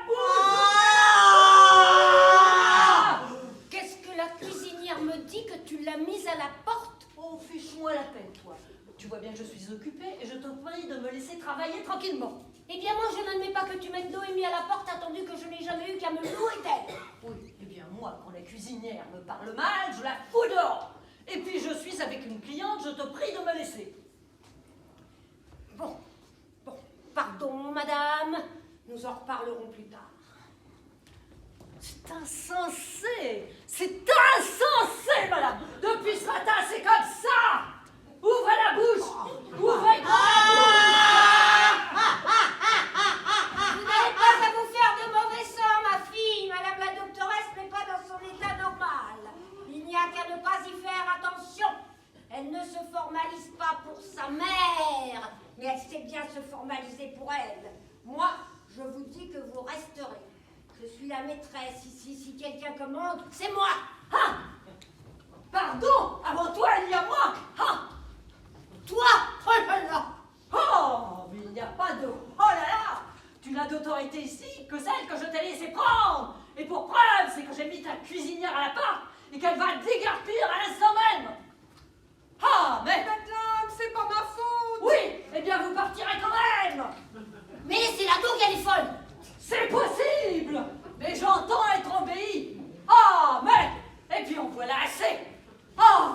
bouche. Qu'est-ce que la cuisinière me dit que tu l'as mise à la porte? Oh, fiche-moi la paix, toi. Tu vois bien que je suis occupée et je te prie de me laisser travailler tranquillement. Eh bien, moi, je n'admets pas que tu m'aies Noémie à la porte, attendu que je n'ai jamais eu qu'à me louer d'elle. Oui, eh bien moi, quand la cuisinière me parle mal, je la fous dehors. Et puis je suis avec une cliente, je te prie de me laisser. Bon, pardon, madame. Nous en reparlerons plus tard. C'est insensé! C'est insensé, madame! Depuis ce matin, c'est comme ça! Ouvrez la bouche! Ouvrez grand la Vous n'avez pas à vous faire de mauvais sang, ma fille. Madame la doctoresse n'est pas dans son état normal. Il n'y a qu'à ne pas y faire attention. Elle ne se formalise pas pour sa mère, mais elle sait bien se formaliser pour elle. Moi, je vous dis que vous resterez. Je suis la maîtresse ici. Si quelqu'un commande, c'est moi. Ah! Pardon! Avant toi, il y a moi! Ah! Toi, oh là là. Oh! Mais il n'y a pas de... Oh là là! Tu n'as d'autorité ici que celle que je t'ai laissé prendre! Et pour preuve, c'est que j'ai mis ta cuisinière à la porte et qu'elle va déguerpir à l'instant même! Ah! Mais... Madame, c'est pas ma faute. Oui! Eh bien, vous partirez quand même! Mais laissez-la donc, elle est folle. C'est possible! Mais j'entends être obéi! Ah! Mais... Et puis on voilà assez! Oh!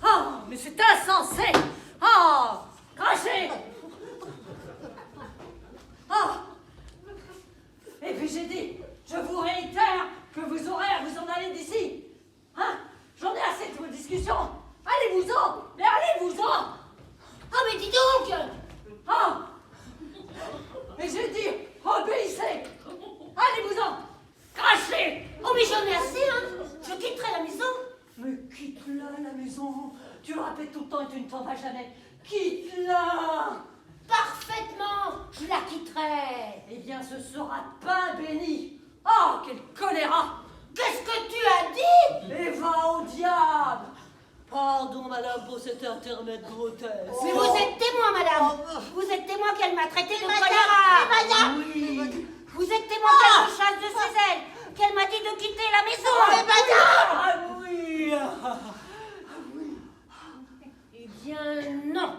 Oh! Mais c'est insensé! Oh! Crachez! Oh! Et puis j'ai dit, je vous réitère que vous aurez à vous en aller d'ici! Hein? J'en ai assez de vos discussions! Allez-vous-en! Mais allez-vous-en! Ah, mais dis donc. Oh! Mais j'ai dit, obéissez! Allez-vous-en! Crachez! Oh, mais j'en ai assez, hein. Je quitterai la maison. Mais quitte-la, la maison! Tu le répètes tout le temps et tu ne t'en vas jamais! Quitte-la! Parfaitement, je la quitterai. Eh bien, ce sera pain béni! Oh, quel choléra! Qu'est-ce que tu as dit? Et va au diable! Pardon, madame, pour cet intermède grotesque. Mais vous êtes témoin, madame. Vous êtes témoin qu'elle m'a traité de choléra. Oui! Vous êtes témoin qu'elle me chasse de ses ailes. Qu'elle m'a dit de quitter la maison. Ah oui! Eh bien, non.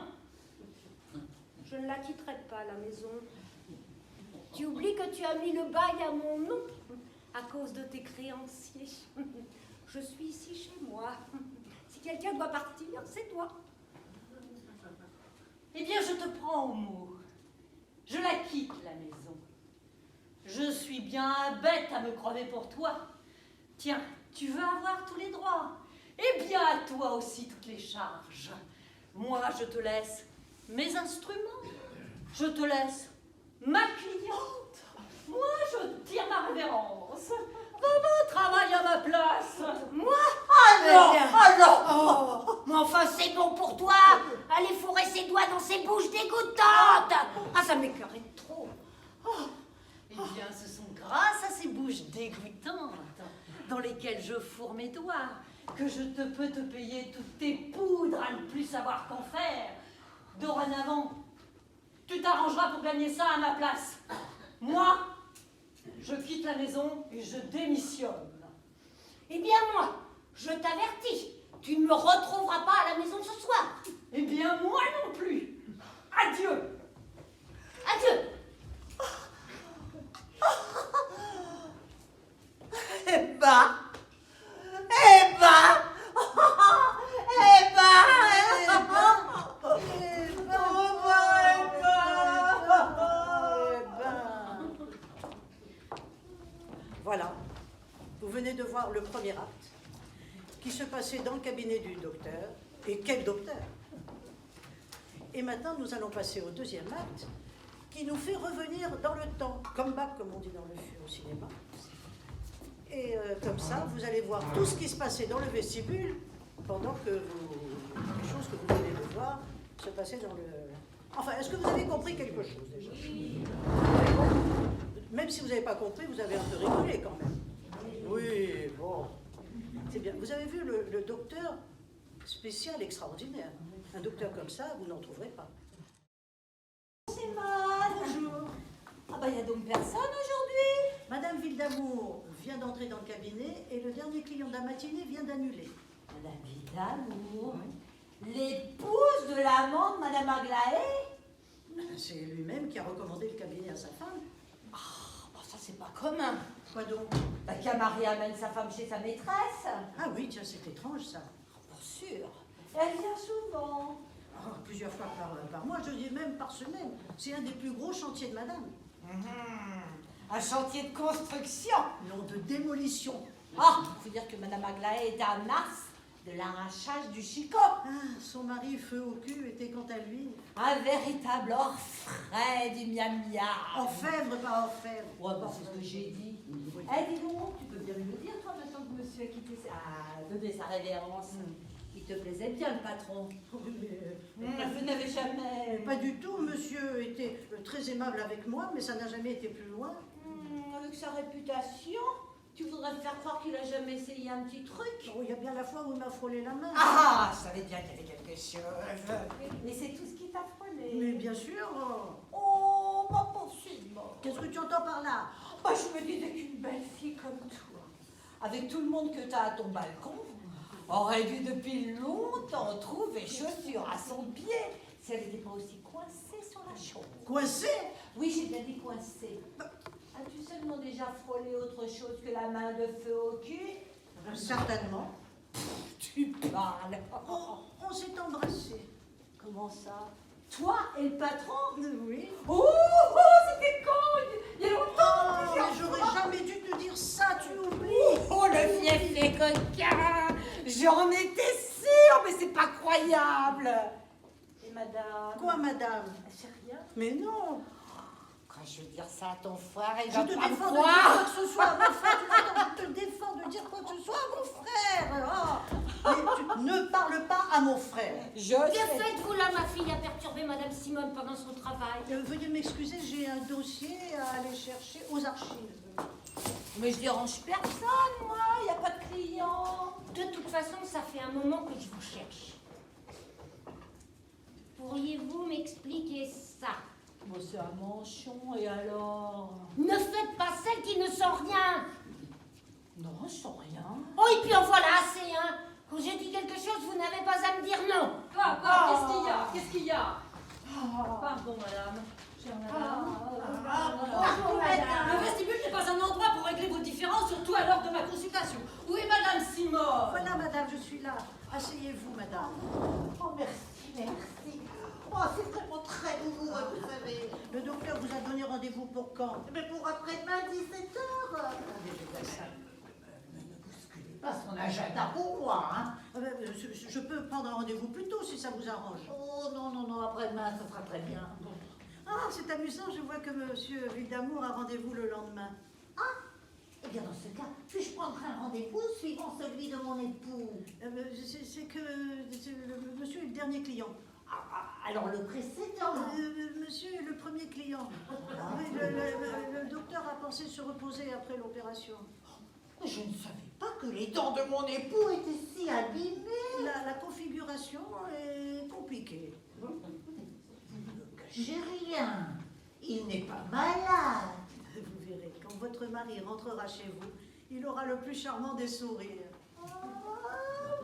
Je ne la quitterai pas, la maison. Tu oublies que tu as mis le bail à mon nom à cause de tes créanciers. Je suis ici chez moi. Si quelqu'un doit partir, c'est toi. Eh bien, je te prends au mot. Je la quitte, la maison. Je suis bien bête à me crever pour toi. Tiens, tu veux avoir tous les droits. Eh bien, à toi aussi toutes les charges. Moi, je te laisse mes instruments. Je te laisse ma cliente. Moi, je tire ma révérence. Maman travaille à ma place. Moi? Alors, Oh, mais enfin, c'est bon pour toi. Aller fourrer ses doigts dans ses bouches dégoûtantes. Ah, ça m'écœurait trop. Eh bien, ce sont grâce à ces bouches dégoûtantes dans lesquelles je fourre mes doigts que je peux te payer toutes tes poudres à ne plus savoir qu'en faire. Dorénavant, tu t'arrangeras pour gagner ça à ma place. Moi, je quitte la maison et je démissionne. Eh bien, moi, je t'avertis, tu ne me retrouveras pas à la maison ce soir. Eh bien, moi non plus. Adieu. Adieu. Eh ben, eh ben, eh ben, Voilà, vous venez de voir le premier acte qui se passait dans le cabinet du docteur. Et quel docteur! Et maintenant, nous allons passer au deuxième acte qui nous fait revenir dans le temps, come back, comme on dit dans le au cinéma. Et comme ça, vous allez voir tout ce qui se passait dans le vestibule pendant que les choses que vous venez de voir se passaient dans le... Enfin, est-ce que vous avez compris quelque chose déjà? Même si vous n'avez pas compris, vous avez un peu rigolé quand même. Oui, bon. C'est bien. Vous avez vu le docteur spécial extraordinaire. Un docteur comme ça, vous n'en trouverez pas. c'est mal. Bonjour. Ah bah, il n'y a donc personne aujourd'hui. Madame Vildamour vient d'entrer dans le cabinet et le dernier client de la matinée vient d'annuler. Madame Vildamour, l'épouse de l'amant de Madame Aglaé. C'est lui-même qui a recommandé le cabinet à sa femme. Bon, ça, c'est pas commun. Quoi donc? Bah, qu'un mari amène sa femme chez sa maîtresse. Ah oui, tiens, c'est étrange ça. Pour sûr. Elle vient souvent. Oh, plusieurs fois par mois, je dis même par semaine. C'est un des plus gros chantiers de madame. Un chantier de construction. Non, de démolition. Ah, faut dire que Madame Aglaé était un as de l'arrachage du chicot. Ah, son mari, feu au cul, était quant à lui Un véritable orfraie du miam-miam. orfèvre, pas orfèvre. Ouais, bah, c'est ce que j'ai dit. Eh, dis donc, tu peux bien me le dire, toi, maintenant que monsieur a quitté donné sa révérence. Il te plaisait bien, le patron. Vous n'avez jamais... Pas du tout, monsieur était très aimable avec moi, mais ça n'a jamais été plus loin. Avec sa réputation, tu voudrais me faire croire qu'il a jamais essayé un petit truc? Oh, il y a bien la fois où il m'a frôlé la main. Ah, je savais bien qu'il y avait quelque chose. Mais c'est tout ce qui t'a frôlé. Mais bien sûr. Oh, ma pauvre Simone. Qu'est-ce que tu entends par là? Oh, je me disais qu'une belle fille comme toi, avec tout le monde que t'as à ton balcon, aurait dû depuis longtemps trouver chaussures à son pied si elle n'était pas aussi coincée sur la chose. Coincé? Oui, j'ai bien dit coincée. As-tu seulement déjà frôlé autre chose que la main de feu au cul? Certainement. Tu parles. On s'est embrassés. Comment ça? Toi et le patron? Oui. Oh, c'était quand? Il y a longtemps. Oh, plusieurs mais j'aurais fois. jamais dû te dire ça, tu oublies. Oh, le fief coquin! J'en étais sûre, mais c'est pas croyable! Et madame? Quoi, madame? C'est rien? Mais non. Quand je veux dire ça à ton frère, il Je va te pas me défends de dire croire! quoi que ce soit à mon frère. Tu l'entends? Je te défends de dire quoi que ce soit à mon frère. Oh. Mais tu ne parles pas à mon frère. Je Que sais. faites-vous là, ma fille, à perturber Madame Simone pendant son travail? Veuillez m'excuser, j'ai un dossier à aller chercher aux archives. Mais je dérange personne, moi, il n'y a pas de clients. De toute façon, ça fait un moment que je vous cherche. Pourriez-vous m'expliquer ça? Moi, c'est un manchon, et alors? Ne faites pas celle qui ne sent rien. Non, je sens rien. Oh, et puis en voilà assez, hein. Quand je dis quelque chose, vous n'avez pas à me dire non. Quoi, qu'est-ce qu'il y a? Qu'est-ce qu'il y a? Pardon, madame. Chère madame. Bonjour, madame. Le vestibule n'est pas un endroit pour régler vos différends, surtout à l'heure de ma consultation. Où est madame Simone? Voilà, madame, je suis là. Asseyez-vous, madame. Oh, merci, merci. Oh, c'est vraiment très douloureux, vous savez. Le docteur vous a donné rendez-vous pour quand? Mais pour après-demain, 17h. Ne bousculez pas son agenda pour moi, hein. Je peux prendre un rendez-vous plus tôt si ça vous arrange. Oh, non, non, non, après-demain, ça sera très bien. Ah, c'est amusant, je vois que monsieur Vildamour a rendez-vous le lendemain. Eh bien, dans ce cas, puis-je prendre un rendez-vous suivant celui de mon époux? C'est que monsieur est le dernier client. Alors, le précédent. Monsieur est le premier client. Oui, le docteur a pensé se reposer après l'opération. Je ne savais pas que les dents de mon époux étaient si abîmées. La configuration est compliquée. Vous ne cachez rien. Il n'est pas malade. Vous verrez, quand votre mari rentrera chez vous, il aura le plus charmant des sourires. Oh,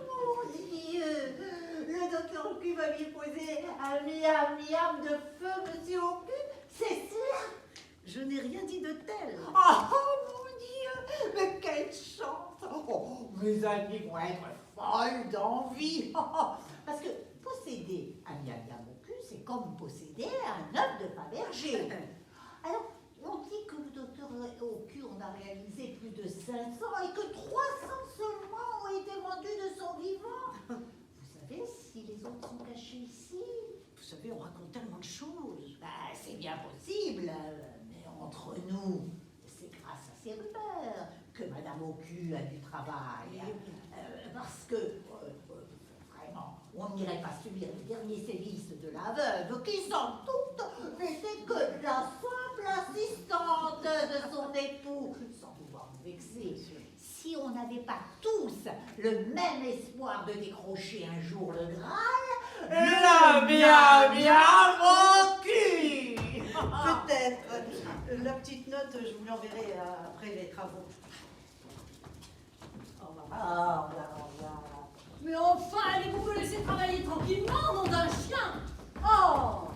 mon Dieu! Le docteur Ocu va lui poser un miam-miam de feu, monsieur Ocu, c'est sûr? Je n'ai rien dit de tel. Oh, mon Dieu! Mais quelle chance! Oh, mes amis vont être folles d'envie! Parce que posséder un miam-miam au cul, c'est comme posséder un œuf de Fabergé. Alors, on dit que le docteur Ocu en a réalisé plus de 500 et que 300 seulement ont été vendus de son vivant. Vous savez si les autres sont cachés ici? Vous savez, on raconte tellement de choses. Ben, c'est bien possible, mais entre nous, c'est grâce à ces rumeurs que Madame Ocu a du travail. Parce que, vraiment, on n'irait pas subir les derniers sévices de la veuve, qui sans doute n'était que la simple assistante de son époux. Sans pouvoir vous vexer, si on n'avait pas tous le même espoir de décrocher un jour le Graal, Le miam-miam au cul. Peut-être. La petite note, je vous l'enverrai après les travaux. Au revoir. au revoir. Mais enfin, allez-vous me laisser travailler tranquillement, nom d'un chien? Oh!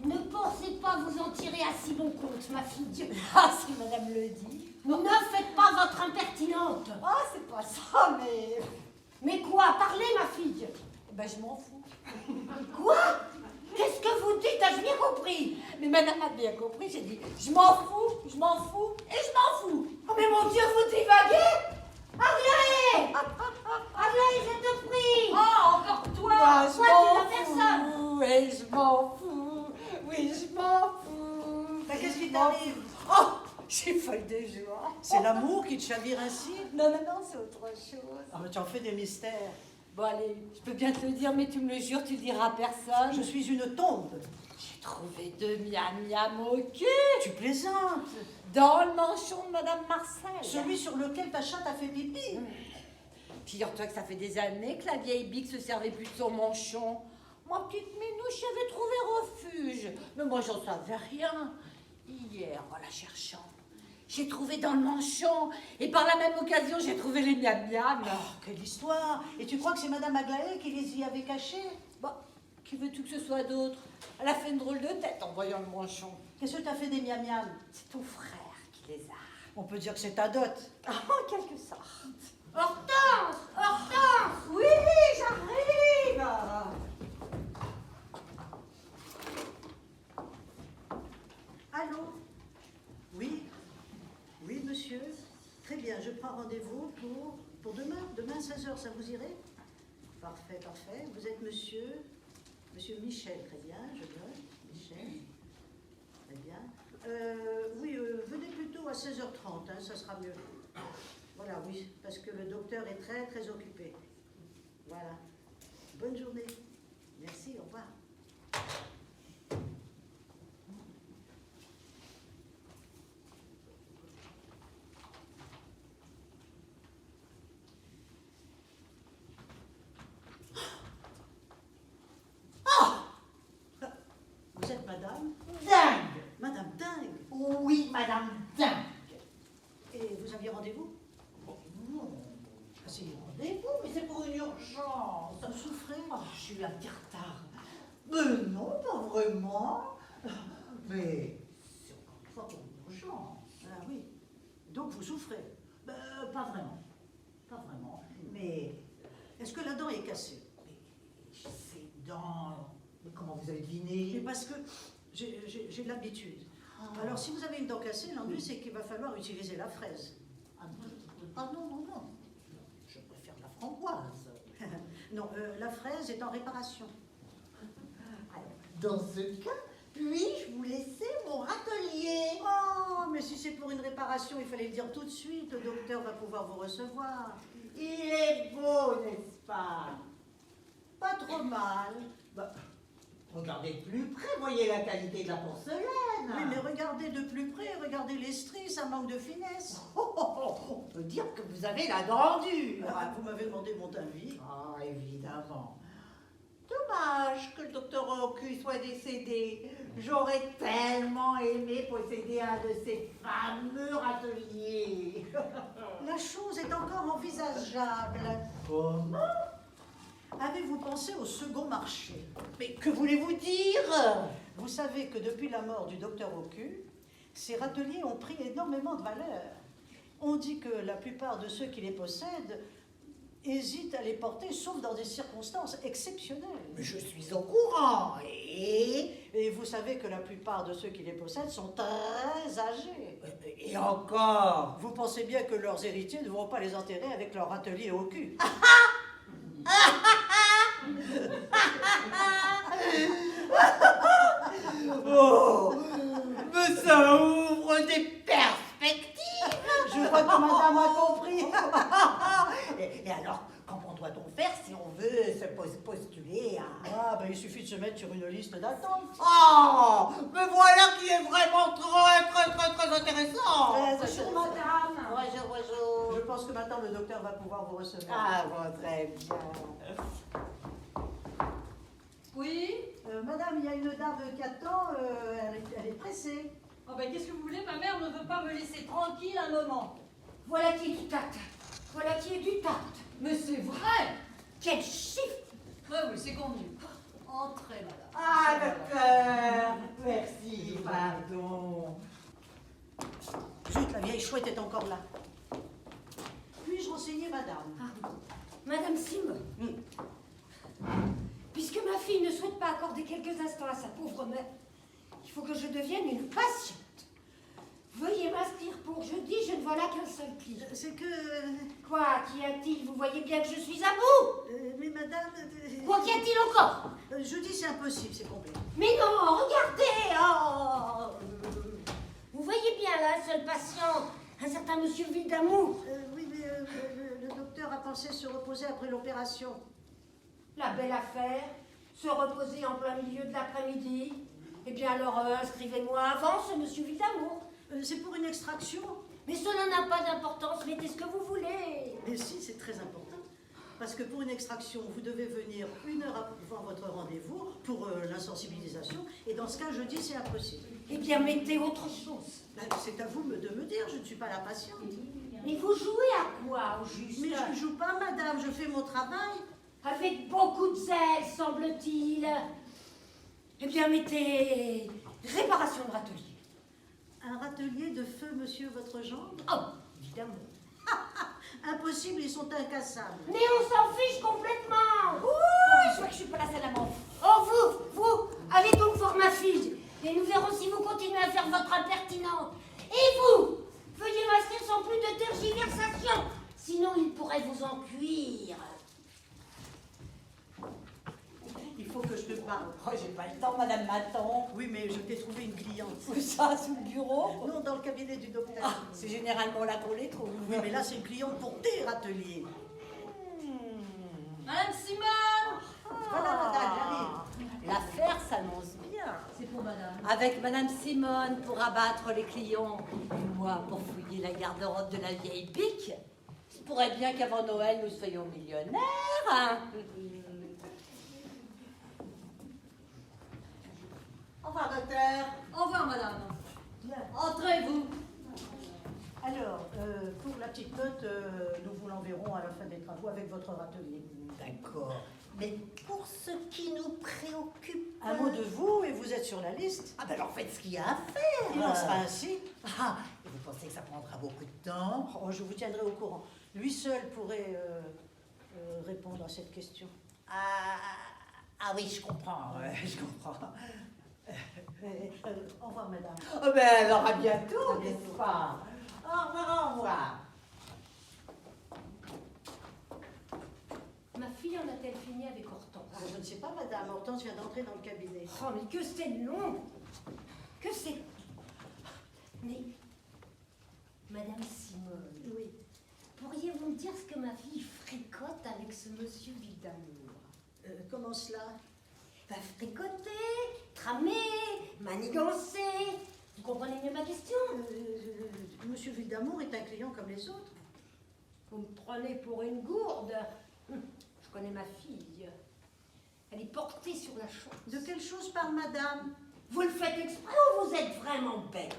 Ne pensez pas vous en tirer à si bon compte, ma fille. Ah, si madame le dit. Ne faites pas votre impertinente. Ah, c'est pas ça, mais... Mais quoi? Parlez, ma fille. Ben, je m'en fous. Quoi? Mais Qu'est-ce que vous dites? Ai-je bien compris? Mais madame a bien compris, j'ai dit, je m'en fous, et je m'en fous. Oh mais mon Dieu, vous divaguez! Aglaé! Aglaé, je te prie! Oh, encore toi! Moi, je Toi, m'en tu n'as personne! fous, et je m'en fous, oui, je m'en fous. Bah, qu'est-ce qui je m'en t'arrive? fous. Oh, j'ai folle de joie. C'est l'amour qui te chavire ainsi? Non, c'est autre chose. Ah, mais tu en fais des mystères. Bon, allez, je peux bien te le dire, mais tu me le jures, tu le diras à personne. Je suis une tombe. J'ai trouvé 2 miam-miam au cul Tu plaisantes. dans le manchon de Madame Marcel. Celui sur lequel ta chatte a fait pipi. Figure-toi que ça fait des années que la vieille bique se servait plus de son manchon. Ma petite Minouche y avait trouvé refuge. Mais moi, j'en savais rien. Hier, en la cherchant, j'ai trouvé dans le manchon. Et par la même occasion, j'ai trouvé les miam-miam. Oh, quelle histoire. Et tu crois que c'est Madame Aglaé qui les y avait cachés? Bon, qui veux-tu que ce soit d'autre? Elle a fait une drôle de tête en voyant le manchon. Qu'est-ce que t'as fait des miam-miam? C'est ton frère qui les a. On peut dire que c'est ta dot. Ah, en quelque sorte. Hortense! Hortense! Oui, j'arrive. Allô? Oui? Oui, monsieur? Très bien, je prends rendez-vous pour demain. Demain, 16h, ça vous irait? Parfait, parfait. Vous êtes monsieur Michel, très bien, je note. Michel. Très bien. Oui, venez plutôt à 16h30, hein, ça sera mieux. Voilà, oui, parce que le docteur est très, très occupé. Voilà. Bonne journée. Merci, au revoir. Vous êtes madame? Dingue! Madame Dingue. Oui, madame Dingue! Et vous aviez rendez-vous? Non, C'est rendez-vous, mais c'est pour une urgence. Vous souffrez? Oh, je suis un petit retard. Mais non, pas vraiment. Mais c'est encore une fois pour une urgence. Ah oui. Donc vous souffrez. Pas vraiment. Pas vraiment. Mais Est-ce que la dent est cassée? ces dents. Mais comment vous avez Mais deviné? parce que j'ai de l'habitude. Alors si vous avez une dent cassée, l'ennui c'est qu'il va falloir utiliser la fraise. Ah non. Je préfère la framboise. Non, la fraise est en réparation. Alors, dans ce cas, puis-je vous laisser mon râtelier? Oh, mais si c'est pour une réparation, il fallait le dire tout de suite. Le docteur va pouvoir vous recevoir. Il est beau, n'est-ce pas? Pas trop mal. Regardez de plus près, voyez la qualité de la porcelaine. Oui, mais regardez de plus près, regardez les stries, ça manque de finesse. On peut dire que vous avez la dent dure. Ah, vous m'avez demandé mon avis. Ah, évidemment. Dommage que le docteur Ocu soit décédé. J'aurais tellement aimé posséder un de ces fameux râteliers. La chose est encore envisageable. Comment? Avez-vous pensé au second marché? Mais que voulez-vous dire? Vous savez que depuis la mort du docteur Ocu, ces râteliers ont pris énormément de valeur. On dit que la plupart de ceux qui les possèdent hésitent à les porter, sauf dans des circonstances exceptionnelles. Mais je suis au courant. Et vous savez que la plupart de ceux qui les possèdent sont très âgés. Et encore? Vous pensez bien que leurs héritiers ne vont pas les enterrer avec leur râtelier au cul. Oh, mais ça ouvre des perspectives. Je crois que madame a compris. Et alors, comment doit-on faire si on veut se postuler à... Ah, ben il suffit de se mettre sur une liste d'attente. Oh, mais voilà qui est vraiment très intéressant. Bonjour madame. Bonjour. Je pense que maintenant le docteur va pouvoir vous recevoir. Ah bon, très bien. Oui? Madame, il y a une dame qui attend, elle est pressée. Oh ben qu'est-ce que vous voulez? Ma mère ne veut pas me laisser tranquille un moment. Voilà qui est du tact. Voilà qui est du tact. Mais c'est vrai! Quel chiffre! Oui, c'est convenu. Entrez madame. Ah d'accord. Merci, pardon. Zut, la vieille chouette est encore là. Puis-je renseigner madame? Madame Sim, puisque ma fille ne souhaite pas accorder quelques instants à sa pauvre mère, il faut que je devienne une patiente. Veuillez m'inscrire pour jeudi, je ne vois là qu'un seul client. C'est que... Quoi, qu'y a-t-il? Vous voyez bien que je suis à bout. mais madame... Quoi qu'y a-t-il encore? jeudi, c'est impossible, c'est complet. Mais non, regardez. Oh. Vous voyez bien là, un seul patient, un certain monsieur Vildamour. Oui, mais le docteur a pensé se reposer après l'opération. La belle affaire, se reposer en plein milieu de l'après-midi. Eh bien alors, inscrivez-moi avant ce monsieur Vildamour. C'est pour une extraction. Mais cela n'a pas d'importance, mettez ce que vous voulez. Mais si, c'est très important. Parce que pour une extraction, vous devez venir 1 heure avant votre rendez-vous pour l'insensibilisation. Et dans ce cas, jeudi, c'est impossible. Eh bien, mettez autre chose. Ben, c'est à vous de me dire, je ne suis pas la patiente. Mais vous jouez à quoi, au juste? Mais je ne joue pas, madame, je fais mon travail. Avec beaucoup de zèle, semble-t-il. Eh bien, mettez réparation de râtelier. Un râtelier de feu, monsieur, votre jambe? Oh, évidemment. Impossible, ils sont incassables. Mais on s'en fiche complètement. Ouh, je vois que je suis pas la seule à m'en. Oh, vous, allez donc voir ma fille. Et nous verrons si vous continuez à faire votre impertinente. Et vous, veuillez m'inscrire sans plus de tergiversation. Sinon, il pourrait vous en cuire. Il faut que je te parle. Oh, j'ai pas le temps, madame Maton. Oui, mais je t'ai trouvé une cliente. Où ça, sous le bureau? Non, dans le cabinet du docteur. Ah, c'est généralement là qu'on les trouve. Oui, mais là, c'est une cliente pour tes râteliers. Madame Simone! Voilà, madame, j'arrive. L'affaire s'annonce bien. C'est pour madame. Avec madame Simone pour abattre les clients et moi pour fouiller la garde-robe de la vieille bique. Il se pourrait bien qu'avant Noël, nous soyons millionnaires. Hein. Au revoir, docteur. Au revoir, madame. Bien. Entrez-vous. Alors, pour la petite note, nous vous l'enverrons à la fin des travaux avec votre râtelier. D'accord. Mais pour ce qui nous préoccupe... Un mot de vous et vous êtes sur la liste. Ah ben alors faites ce qu'il y a à faire. Il en sera ainsi. Ah, et vous pensez que ça prendra beaucoup de temps? Oh, je vous tiendrai au courant. Lui seul pourrait répondre à cette question. Ah oui, je comprends, je comprends. Au revoir, madame. Oh ben alors à bientôt, À bientôt. n'est-ce pas? Au revoir, au revoir. Ma fille en a-t-elle fini avec Hortense? Je ne sais pas, madame. Hortense vient d'entrer dans le cabinet. Oh, mais que c'est long. Que c'est... Mais, madame Simone, Oui. pourriez-vous me dire ce que ma fille fricote avec ce monsieur Vildamour? Comment cela? Va fricoter, tramer, manigancer. Vous comprenez mieux ma question? Monsieur Vildamour est un client comme les autres. Vous me prenez pour une gourde. Je connais ma fille. Elle est portée sur la chose. De quelle chose parle madame? Vous le faites exprès ou vous êtes vraiment bête?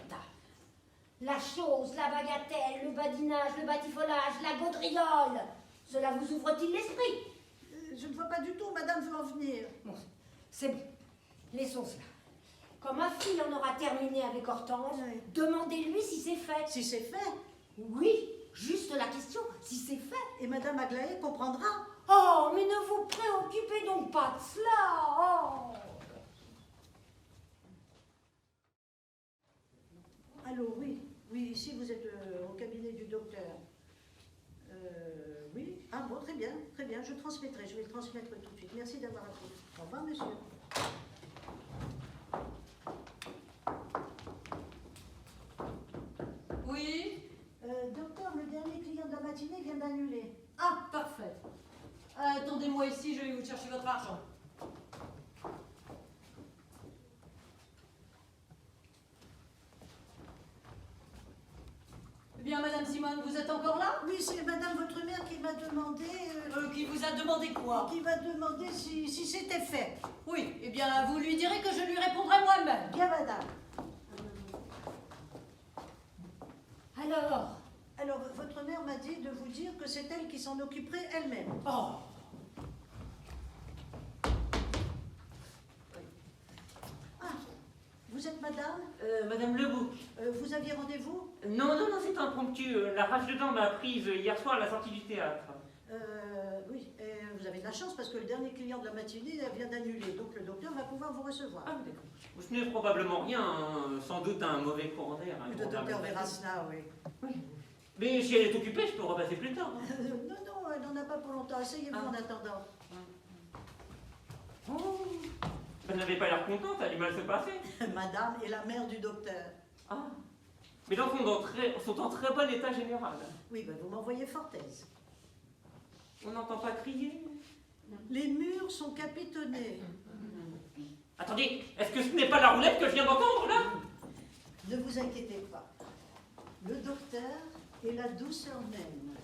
La chose, la bagatelle, le badinage, le batifolage, la gaudriole, cela vous ouvre-t-il l'esprit? Je ne vois pas du tout où madame veut en venir. Bon, c'est bon. Laissons cela. Quand ma fille en aura terminé avec Hortense, Oui. demandez-lui si c'est fait. Si c'est fait, Oui, juste la question, si c'est fait. et madame Aglaé comprendra. Oh, mais ne vous préoccupez donc pas de cela. Oh. Allô, oui. Oui, ici vous êtes au cabinet du docteur. Oui. Ah bon, très bien, je transmettrai, je vais le transmettre tout de suite. Merci d'avoir appelé. Au revoir, monsieur. Oui? Docteur, le dernier client de la matinée vient d'annuler. Ah, parfait. Attendez-moi ici, je vais vous chercher votre argent. Eh bien, madame Simone, vous êtes encore là? Oui, c'est madame votre mère qui m'a demandé... Qui vous a demandé quoi? qui m'a demandé si c'était fait. Oui, eh bien, vous lui direz que je lui répondrai moi-même. Bien, madame. Alors, votre mère m'a dit de vous dire que c'est elle qui s'en occuperait elle-même. Oh. Ah, vous êtes madame? Madame Lebouc. Vous aviez rendez-vous? Non, c'est impromptu. La rage de dents m'a prise hier soir à la sortie du théâtre. Oui, et vous avez de la chance parce que le dernier client de la matinée vient d'annuler, donc le docteur va pouvoir vous recevoir. Ah, d'accord. Ce n'est probablement rien, hein. Sans doute un mauvais courant d'air. Le docteur verra cela, oui. Mais si elle est occupée, je peux repasser plus tard. Non, non, elle n'en a pas pour longtemps. Asseyez-vous en attendant. Oh. Elle n'avait pas l'air contente, elle a du mal se passer. Madame est la mère du docteur. Ah. Mes dents sont en très bon état général. Oui, ben vous m'envoyez fort aise. On n'entend pas crier. Les murs sont capitonnés. Attendez, est-ce que ce n'est pas la roulette que je viens d'entendre, là? Ne vous inquiétez pas. Le docteur est la douceur même.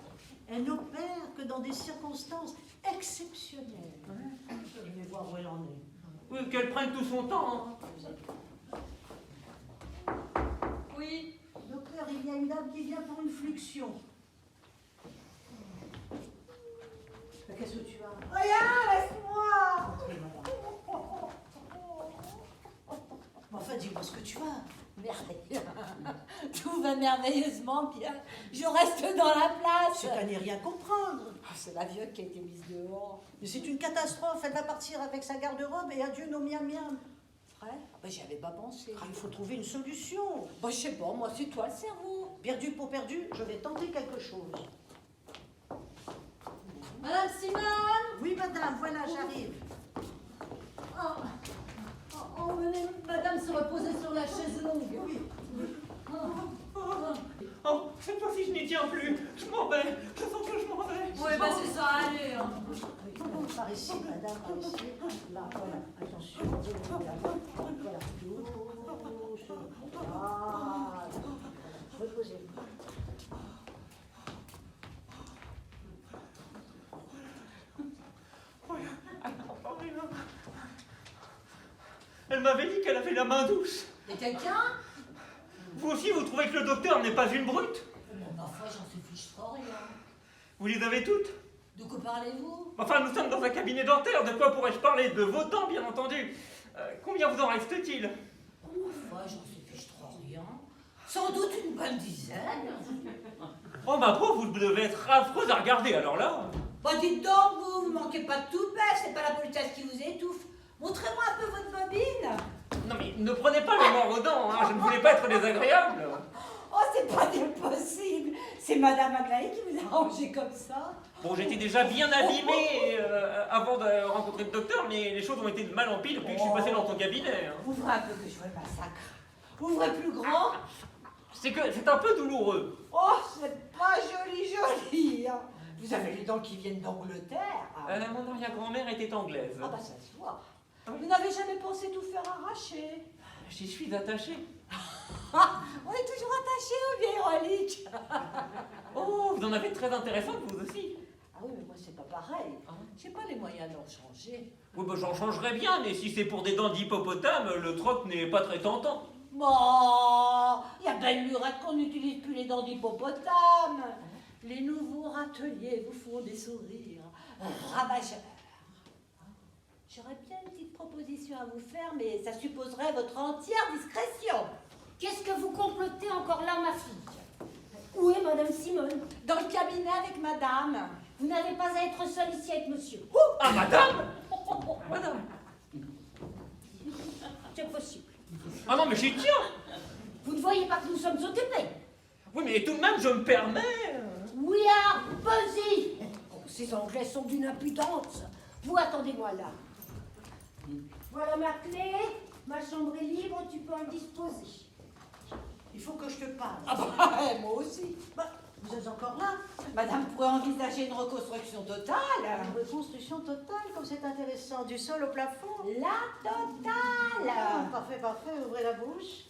Elle n'opère que dans des circonstances exceptionnelles. Je vais voir où elle en est. Oui, qu'elle prenne tout son temps. Hein. Oui. Docteur, il y a une dame qui vient pour une fluxion. Qu'est-ce que tu as? Rien, laisse-moi. Oui, madame. Mais enfin, dis-moi ce que tu as. Merveilleux. Tout va merveilleusement bien. Je reste dans la place. C'est qu'à n'y rien comprendre. Oh, c'est la vieille qui a été mise dehors. Mais c'est une catastrophe. Elle va partir avec sa garde-robe et adieu nos miam-miam. Vrai? Ah ben, j'y avais pas pensé. Ah, il faut trouver une solution. Bah, je sais pas, moi, c'est toi le cerveau. Perdu pour perdu, je vais tenter quelque chose. Madame Simone. Oui, madame, voilà, j'arrive. Emmenez madame se reposer sur la chaise longue. Oui. Oh, cette fois-ci, je n'y tiens plus. Je m'en vais. Je sens que je m'en vais. Oui, ben c'est ça, allez. Hein. Par ici, madame, par ici. Là, voilà, attention. Voilà, doucement. Voilà. Reposez-vous. Elle m'avait dit qu'elle avait la main douce. Et quelqu'un? Vous aussi, vous trouvez que le docteur n'est pas une brute? Ma foi, j'en suis fiche trop rien. Vous les avez toutes? De quoi parlez-vous? Enfin, nous sommes dans un cabinet dentaire. De quoi pourrais-je parler? De vos dents, bien entendu. Combien vous en reste-t-il? Ma foi, j'en suis fiche trop rien. Sans doute une bonne dizaine. Oh, ma pauvre, vous devez être affreuse à regarder, alors là. Bah dites donc, vous manquez pas de toupet, c'est pas la politesse qui vous étouffe. Montrez-moi un peu votre bobine. Non, mais ne prenez pas le mort aux dents, hein. Je ne voulais pas être désagréable. Oh, c'est pas possible. C'est Madame Aglaé qui vous a rangé comme ça. Bon, j'étais déjà bien abîmé avant de rencontrer le docteur, mais les choses ont été de mal en pis depuis que je suis passé dans ton cabinet. Hein. Ouvrez un peu que je vois le massacre. Ouvrez plus grand. C'est un peu douloureux. Oh, c'est pas joli, hein. Vous avez les dents qui viennent d'Angleterre. Mon arrière-grand-mère était anglaise. Ah bah ça se voit. Vous n'avez jamais pensé tout faire arracher? J'y suis attaché. Ah, on est toujours attaché aux vieilles reliques. Oh, vous en avez de très intéressantes, vous aussi. Ah oui, mais moi c'est pas pareil. J'ai pas les moyens d'en changer. Oui, bah, j'en changerais bien, mais si c'est pour des dents d'hippopotame, le troc n'est pas très tentant. Bon, il y a belle lurette qu'on n'utilise plus les dents d'hippopotame. Les nouveaux râteliers vous font des sourires ravageurs. J'aurais bien une petite proposition à vous faire, mais ça supposerait votre entière discrétion. Qu'est-ce que vous complotez encore là, ma fille? Où est Madame Simone? Dans le cabinet avec madame. Vous n'avez pas à être seule ici avec monsieur. Ah, madame. Madame. C'est possible. Ah non, mais j'y tiens. Vous ne voyez pas que nous sommes occupés? Oui, mais tout de même, je me permets. We are busy. Oh, ces Anglais sont d'une impudence. Vous attendez-moi là. Voilà ma clé. Ma chambre est libre, tu peux en disposer. Il faut que je te parle. Ah bah, moi aussi. Bah, vous êtes encore là? Madame pourrait envisager une reconstruction totale. Une reconstruction totale, comme c'est intéressant. Du sol au plafond. La totale. Ah, parfait, parfait. Ouvrez la bouche.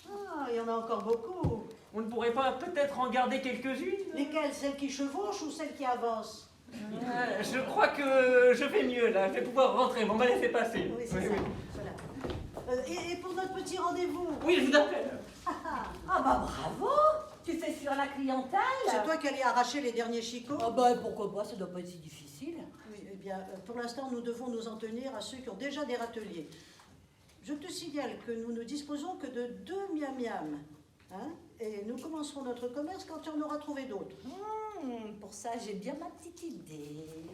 Ah, il y en a encore beaucoup. On ne pourrait pas peut-être en garder quelques-unes? Lesquelles? Celles qui chevauchent ou celles qui avancent? Je crois que je vais mieux, là. Je vais pouvoir rentrer. Bon, bah, laissez passer. Oui, c'est ça. Voilà. Et pour notre petit rendez-vous? Oui, je vous appelle. Ah bah bravo. Tu fais fuir la clientèle. C'est toi qui allais arracher les derniers chicots? Ah bah pourquoi pas, ça doit pas être si difficile. Oui, eh bien, pour l'instant, nous devons nous en tenir à ceux qui ont déjà des râteliers. Je te signale que nous ne disposons que de 2 miam-miam. Hein, et nous commencerons notre commerce quand tu en auras trouvé d'autres. Pour ça, j'ai bien ma petite idée.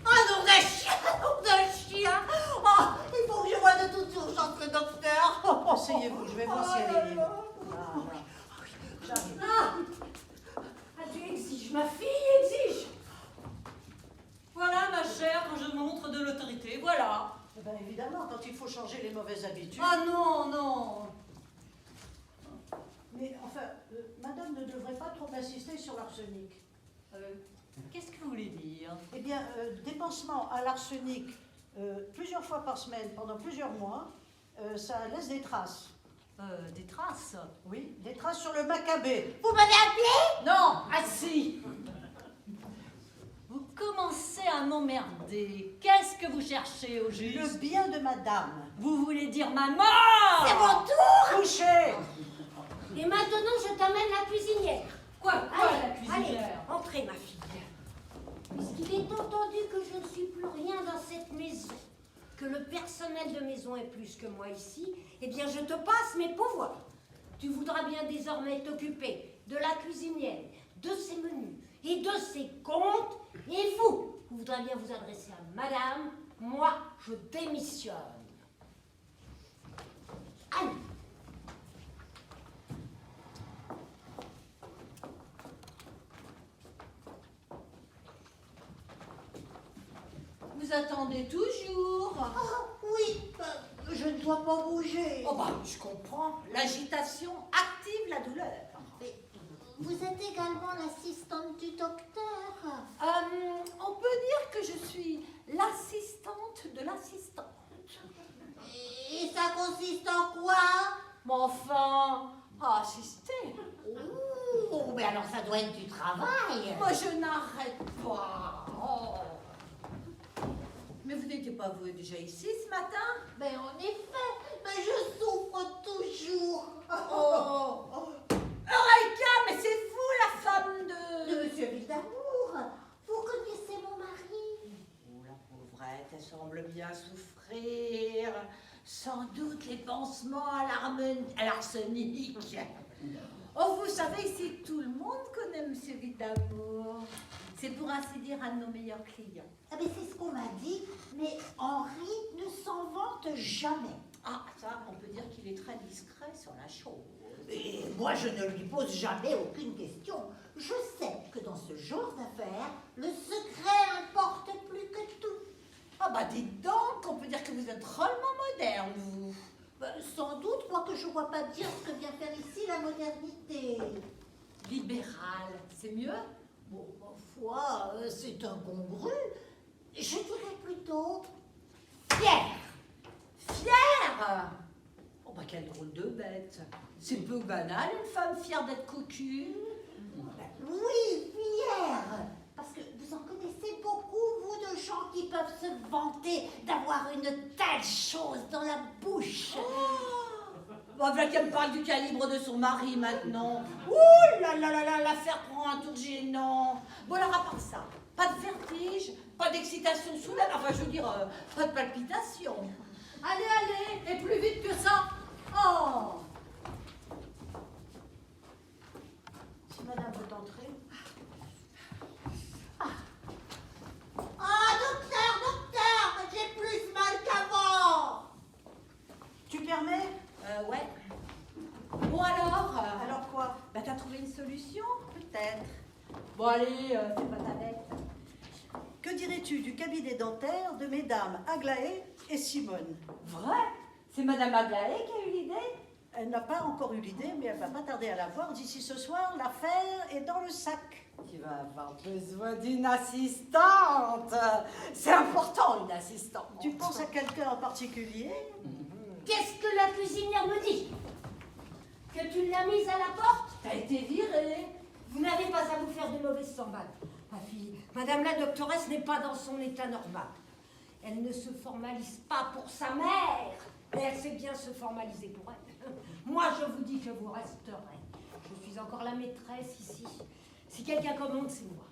Ah, nom de chien, nom de chien. Oh, il faut que je voie de toute urgence le docteur. Asseyez-vous, je vais voir si elle est libre. Ah, tu exiges, ma fille exige. Voilà, ma chère, quand je montre de l'autorité, voilà. Eh ben, évidemment, quand il faut changer les mauvaises habitudes. Ah non, non. Mais enfin, madame ne devrait pas trop insister sur l'arsenic. Qu'est-ce que vous voulez dire? Eh bien, dépensement à l'arsenic plusieurs fois par semaine pendant plusieurs mois, ça laisse des traces. Des traces? Oui, des traces sur le macabé. Vous m'avez appelé? Non, assis. Vous commencez à m'emmerder. Qu'est-ce que vous cherchez au Le juste? bien de madame. Vous voulez dire ma mort? C'est mon tour. Couchez. Et maintenant, je t'emmène la cuisinière. Quoi, Allez, la cuisinière? Allez, entrez, ma fille. Puisqu'il est entendu que je ne suis plus rien dans cette maison, que le personnel de maison est plus que moi ici, eh bien, je te passe mes pouvoirs. Tu voudras bien désormais t'occuper de la cuisinière, de ses menus et de ses comptes. Et vous voudrez bien vous adresser à madame. Moi, je démissionne. Allez. Vous attendez toujours? Oui, je ne dois pas bouger. Oh bah, je comprends. L'agitation active la douleur. Mais vous êtes également l'assistante du docteur. On peut dire que je suis l'assistante de l'assistante. Et ça consiste en quoi? Mais enfin, assister. Oh, mais alors ça doit être du travail. Moi, je n'arrête pas. Oh. Mais vous n'étiez pas vous déjà ici ce matin? Mais en effet, mais je souffre toujours. Oh. Eureka, mais c'est vous la femme De de... Monsieur Vildamour, vous connaissez mon mari? Oh, la pauvrette, elle semble bien souffrir. Sans doute les pansements à l'arsenic. Oh, vous savez, ici, tout le monde connaît Monsieur Vildamour. C'est pour ainsi dire un de nos meilleurs clients. Ah, mais c'est ce qu'on m'a dit, mais Henri ne s'en vante jamais. Ah, ça, on peut dire qu'il est très discret sur la chose. Et moi, je ne lui pose jamais aucune question. Je sais que dans ce genre d'affaires, le secret importe plus que tout. Ah bah dites donc, on peut dire que vous êtes drôlement moderne, vous. Sans doute, quoique je ne vois pas bien ce que vient faire ici la modernité. Libéral, c'est mieux? Bon, ma foi, c'est incongru. Je dirais plutôt fier. Fière? Oh bah quelle drôle de bête. C'est peu banal, une femme fière d'être cocu. Oui, fier. Parce que vous en connaissez beaucoup, vous, de gens qui peuvent se vanter d'avoir une telle chose dans la bouche. Bon, voilà qu'elle me parle du calibre de son mari maintenant. Ouh là là là là, l'affaire prend un tour gênant. Bon alors à part ça, pas de vertige, pas d'excitation soudaine, enfin je veux dire, pas de palpitation. Allez, allez, et plus vite que ça. Oh. Si madame veut entrer. Ah, docteur, j'ai plus mal qu'avant. Tu permets? Ouais. Bon alors Alors quoi? bah t'as trouvé une solution, peut-être. Bon allez, c'est pas ta bête. Que dirais-tu du cabinet dentaire de mesdames Aglaé et Simone? Vrai? C'est Madame Aglaé qui a eu l'idée? Elle n'a pas encore eu l'idée, mais elle va pas tarder à la voir. D'ici ce soir, l'affaire est dans le sac. Tu vas avoir besoin d'une assistante. C'est important, une assistante. Tu penses à quelqu'un en particulier? Qu'est-ce que la cuisinière me dit? Que tu l'as mise à la porte? T'as été virée. Vous n'avez pas à vous faire de mauvaises semblables, ma fille. Madame la doctoresse n'est pas dans son état normal. Elle ne se formalise pas pour sa mère, mais elle sait bien se formaliser pour elle. Moi, je vous dis que vous resterez. Je suis encore la maîtresse ici. Si quelqu'un commande, c'est moi.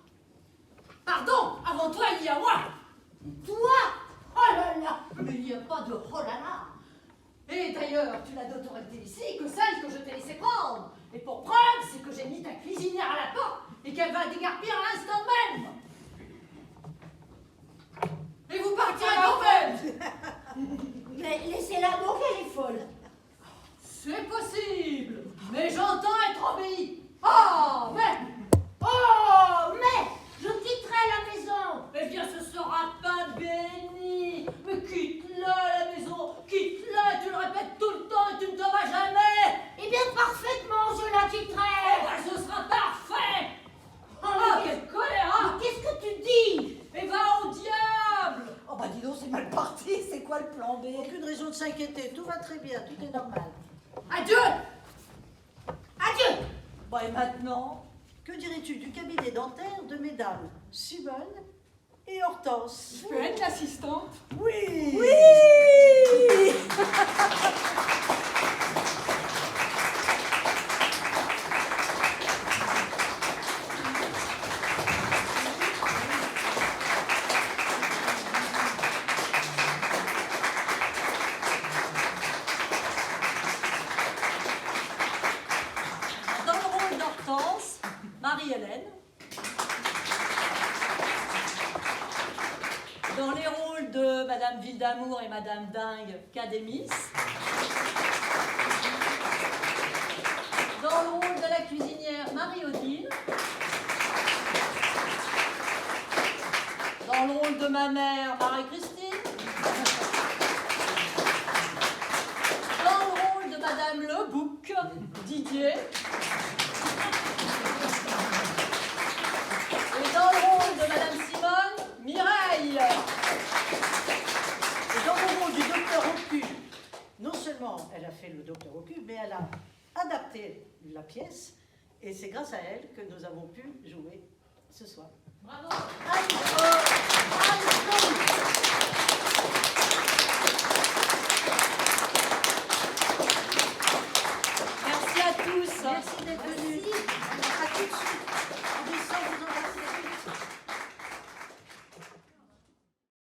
Pardon, avant toi, il y a moi. Toi? Oh là là! Mais il n'y a pas de oh là là. Et d'ailleurs, tu n'as d'autorité ici que celle que je t'ai laissé prendre. Et pour preuve, c'est que j'ai mis ta cuisinière à la porte et et qu'elle va dégarpir à l'instant même. Et vous partirez quand même. Mais laissez-la donc, elle est folle. C'est possible, mais j'entends être obéi. Ah, mais Je quitterai la maison. eh bien, ce sera pas béni. Mais quitte-la, la maison. Quitte-la, tu le répètes tout le temps et tu ne t'en vas jamais. Eh bien, parfaitement, je la Eh quitterai. ben, ce sera parfait. Oh, Ah, mais quelle colère, hein. qu'est-ce que tu dis? Et va au diable. Oh bah dis donc, c'est mal parti, c'est quoi le plan B? Aucune raison de s'inquiéter, tout va très bien, tout est normal. Adieu. Adieu. Bon, et maintenant? Que dirais-tu du cabinet dentaire de mesdames Simone et Hortense? Je peux être l'assistante? Oui. Oui. Dans le rôle d'Hortense, Marie-Hélène. Dans les rôles de Madame Vildamour et Madame Dingue, Cadémis. Dans le rôle de la cuisinière, Marie-Odile. Dans le rôle de ma mère, Marie-Christine. Dans le rôle de Madame Le Bouc, Didier. Et dans le rôle de Madame Simone, Mireille. Et dans le rôle du docteur Ocu, non seulement elle a fait le docteur Ocu, mais elle a adapté la pièce, et c'est grâce à elle que nous avons pu jouer ce soir. Bravo. Merci à tous. Merci d'être venus. À tout de suite. On descend vous embrasser.